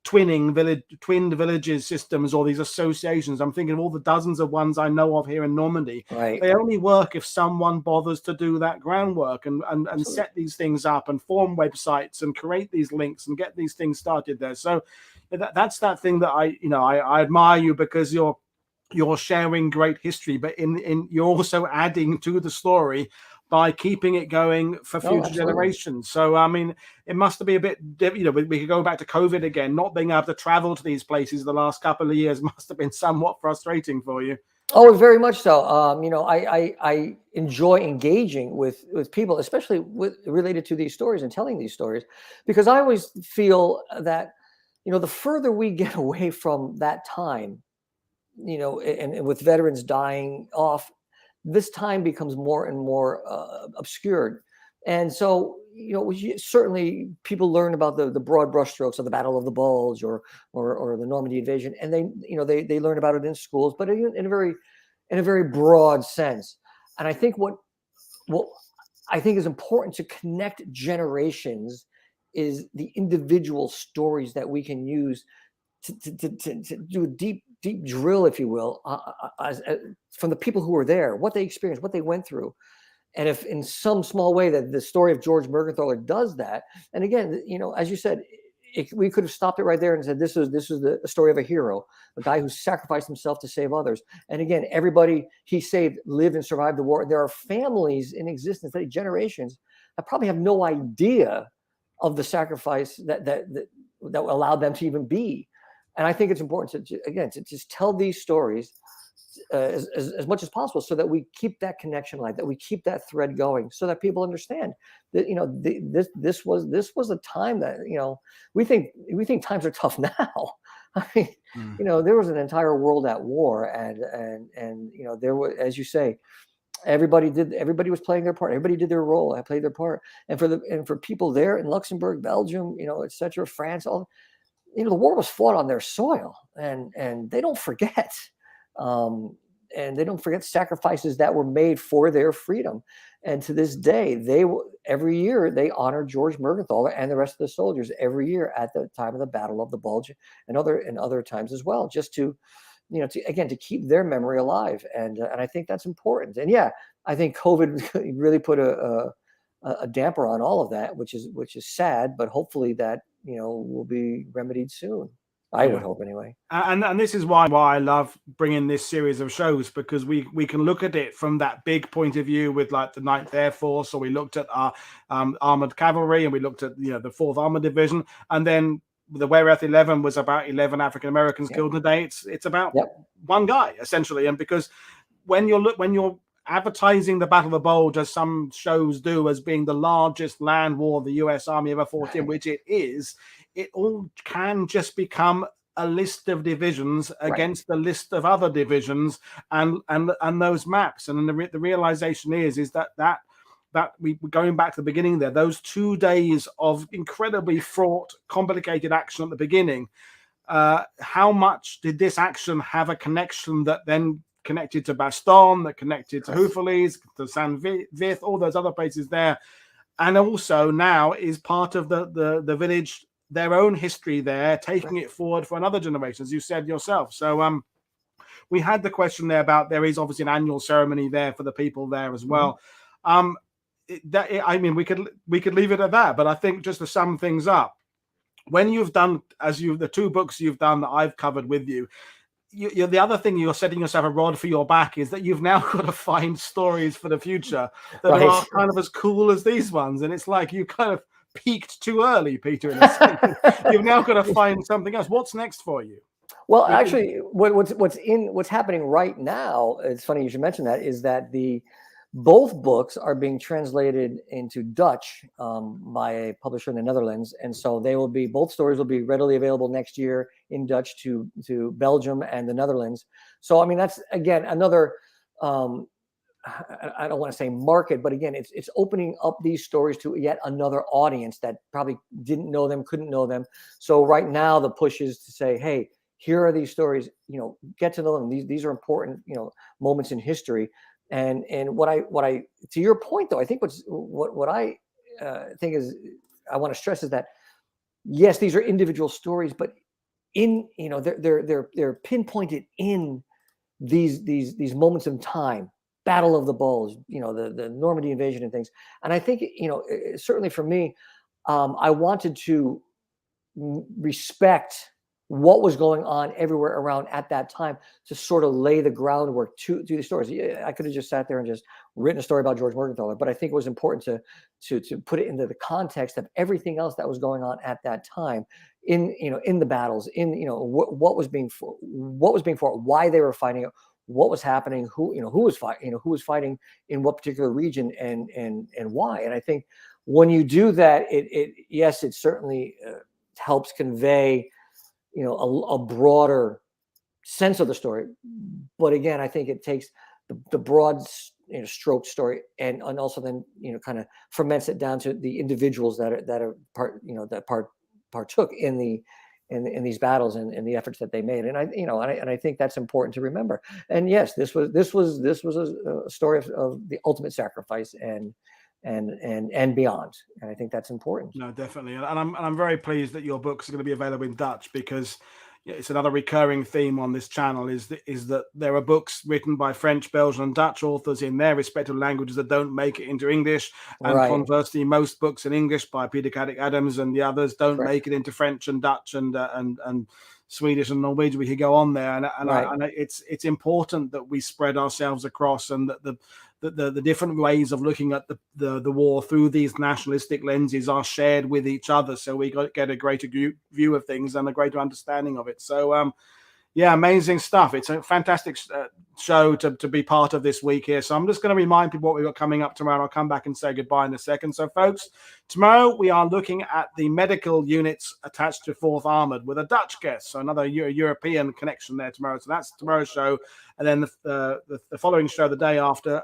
twinned villages systems, or these associations. I'm thinking of all the dozens of ones I know of here in Normandy. They only work if someone bothers to do that groundwork and set these things up and form websites and create these links and get these things started there. So that's that thing that I admire you, because you're sharing great history, but you're also adding to the story by keeping it going for future generations. So, I mean, it must be a bit, we could go back to COVID again. Not being able to travel to these places the last couple of years must have been somewhat frustrating for you. Oh, very much so. I enjoy engaging with people, especially related to these stories and telling these stories, because I always feel that, the further we get away from that time, and with veterans dying off, this time becomes more and more obscured. And so, certainly people learn about the broad brushstrokes of the Battle of the Bulge or the Normandy invasion, and they learn about it in schools, but in a very broad sense. And I think what I think is important to connect generations is the individual stories that we can use to do a deep drill, if you will, from the people who were there, what they experienced, what they went through. And if in some small way that the story of George Mergenthaler does that, and again, as you said, we could have stopped it right there and said, this is the story of a hero, a guy who sacrificed himself to save others. And again, everybody he saved lived and survived the war. There are families in existence, generations, that probably have no idea of the sacrifice that allowed them to even be. And I think it's important to just tell these stories as much as possible, so that we keep that connection alive, that we keep that thread going, so that people understand that this was a time that we think times are tough now. I mean, there was an entire world at war, and there was, as you say, everybody was playing their part. Everybody did their role. I played their part, and for people there in Luxembourg, Belgium, etc., France, all. The war was fought on their soil, and they don't forget. And they don't forget sacrifices that were made for their freedom. And to this day, every year they honor George Mergenthaler and the rest of the soldiers every year at the time of the Battle of the Bulge and other times as well, just to keep their memory alive. And I think that's important. And yeah, I think COVID really put a damper on all of that, which is sad, but hopefully that will be remedied soon. I would hope, anyway. And this is why I love bringing this series of shows, because we can look at it from that big point of view with like the 9th Air Force, or we looked at our armored cavalry, and we looked at the 4th Armored Division, and then the WWII 11 was about 11 African Americans killed in a day. It's about one guy essentially, and because when you're advertising the Battle of the Bulge, as some shows do, as being the largest land war the U.S. Army ever fought in, which it is, it all can just become a list of divisions against a list of other divisions, and those maps. And the realization is that we going back to the beginning there, those 2 days of incredibly fraught, complicated action at the beginning. How much did this action have a connection that then connected to Bastogne, that connected to Houffalize, to Saint-Vith, all those other places there, and also now is part of the village, their own history there, taking it forward for another generation, as you said yourself. So we had the question there about, there is obviously an annual ceremony there for the people there as well. We could leave it at that, but I think just to sum things up, when you've done, the 2 books you've done that I've covered with you, the other thing you're setting yourself a rod for your back is that you've now got to find stories for the future that are kind of as cool as these ones. And it's like you kind of peaked too early, Peter, in a sense. You've now got to find something else. What's next for you? Well, actually, what's happening right now, it's funny you should mention that, is that both books are being translated into Dutch by a publisher in the Netherlands, and so both stories will be readily available next year in Dutch to Belgium and the Netherlands. So I mean, that's again another I don't want to say market, but again, it's opening up these stories to yet another audience that probably didn't know them, couldn't know them. So right now the push is to say, hey, here are these stories, get to know them. These are important, moments in history. And what I to your point though, I think what I think is, I want to stress is that yes, these are individual stories, but they're pinpointed in these moments in time. Battle of the Bulge, the Normandy invasion and things. And I think, certainly for me, I wanted to respect what was going on everywhere around at that time to sort of lay the groundwork to these stories. Yeah, I could have just sat there and just written a story about George Mergenthaler, but I think it was important to put it into the context of everything else that was going on at that time in the battles, in what was being fought, why they were fighting it, what was happening, who was fighting in what particular region, and why. And I think when you do that, it certainly helps convey a broader sense of the story. But again, I think it takes the broad stroke story and also then kind of ferments it down to the individuals that partook in these battles and the efforts that they made. And I think that's important to remember. And yes, this was a story of the ultimate sacrifice and beyond. And I think that's important. No, definitely. And I'm very pleased that your books are going to be available in Dutch, because it's another recurring theme on this channel is that there are books written by French, Belgian, and Dutch authors in their respective languages that don't make it into English. And conversely, most books in English by Peter Caddick-Adams and the others don't make it into French and Dutch and Swedish and Norwegian. We could go on there, and it's important that we spread ourselves across, and that the different ways of looking at the war through these nationalistic lenses are shared with each other, so we get a greater view of things and a greater understanding of it. So yeah, amazing stuff. It's a fantastic show to be part of this week here. So I'm just going to remind people what we've got coming up tomorrow. I'll come back and say goodbye in a second. So folks, tomorrow we are looking at the medical units attached to 4th Armoured with a Dutch guest. So another European connection there tomorrow. So that's tomorrow's show. And then the following show, the day after,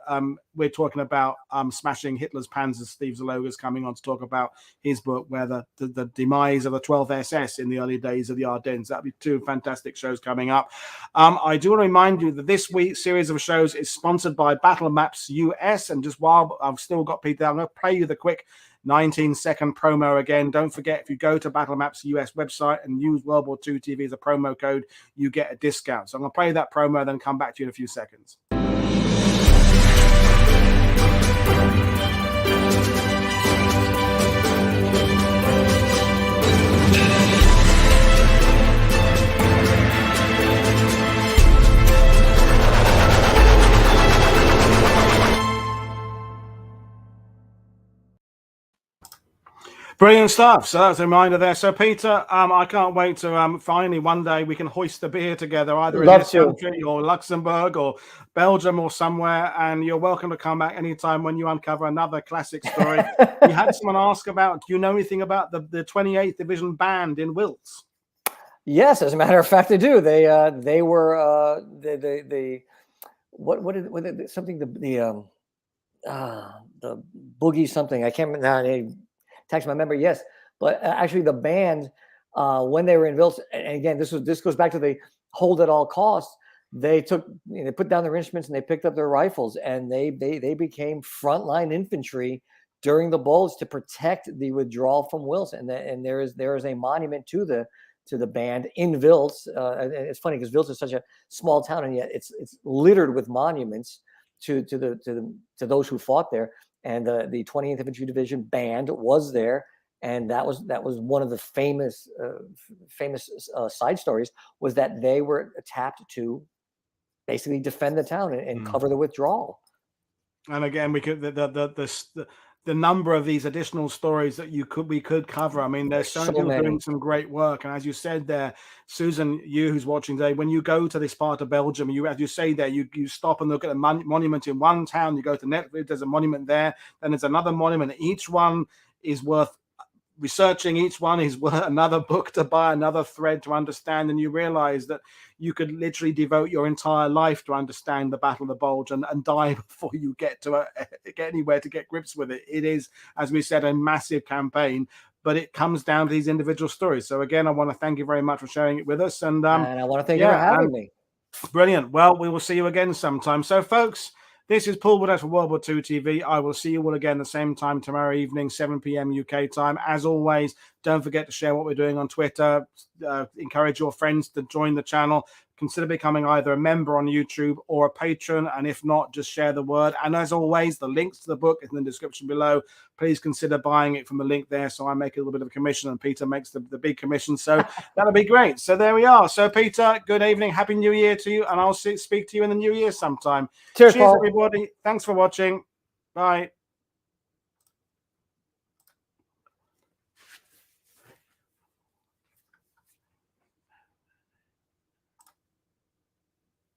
we're talking about smashing Hitler's Panzers. Steve Zaloga's coming on to talk about his book, where the demise of the 12th SS in the early days of the Ardennes. That'll be 2 fantastic shows coming up. I do want to remind you that this week's series of shows is sponsored by Battle Maps US. And just while I've still got Peter, I'm going to play you the quick 19-second promo again. Don't forget, if you go to Battle Maps US website and use World War II TV as a promo code, you get a discount. So I'm going to play that promo and then come back to you in a few seconds. Brilliant stuff. So that's a reminder there. So Peter, I can't wait to finally one day we can hoist the beer together, either in this country or Luxembourg or Belgium or somewhere. And you're welcome to come back anytime when you uncover another classic story. You had someone ask about, do you know anything about the 28th Division Band in Wiltz? Yes, as a matter of fact, I do. They were the boogie something. I can't remember now. Text my memory, yes, but actually the band when they were in Wiltz, and again this goes back to the hold at all costs. They put down their instruments and they picked up their rifles, and they became frontline infantry during the Bulge to protect the withdrawal from Wiltz. And there is a monument to the band in Wiltz. It's funny because Wiltz is such a small town, and yet it's littered with monuments to those who fought there. And the 28th Infantry Division band was there, and that was one of the famous side stories, was that they were tapped to basically defend the town and cover the withdrawal. And again, we could the number of these additional stories that we could cover. I mean, there's so many people doing some great work. And as you said there, Susan, you who's watching today, when you go to this part of Belgium, as you say there, you stop and look at a monument in one town. You go to Netflix, there's a monument there. Then there's another monument. Each one is worth researching. Each one is worth another book to buy, another thread to understand. And you realize that you could literally devote your entire life to understand the Battle of the Bulge and die before you get anywhere to get grips with it. It is, as we said, a massive campaign, but it comes down to these individual stories. So again, I want to thank you very much for sharing it with us. And I want to thank you for having me. Brilliant. Well, we will see you again sometime. So folks, this is Paul Woodhouse for World War II TV. I will see you all again the same time tomorrow evening, 7 p.m. UK time. As always, don't forget to share what we're doing on Twitter. Encourage your friends to join the channel. consider becoming either a member on YouTube or a patron. And if not, just share the word. And as always, the links to the book is in the description below. Please consider buying it from the link there, so I make a little bit of a commission and Peter makes the big commission. So that'll be great. So there we are. So Peter, good evening. Happy New Year to you. And I'll speak to you in the new year sometime. Cheers, Paul. Everybody. Thanks for watching. Bye.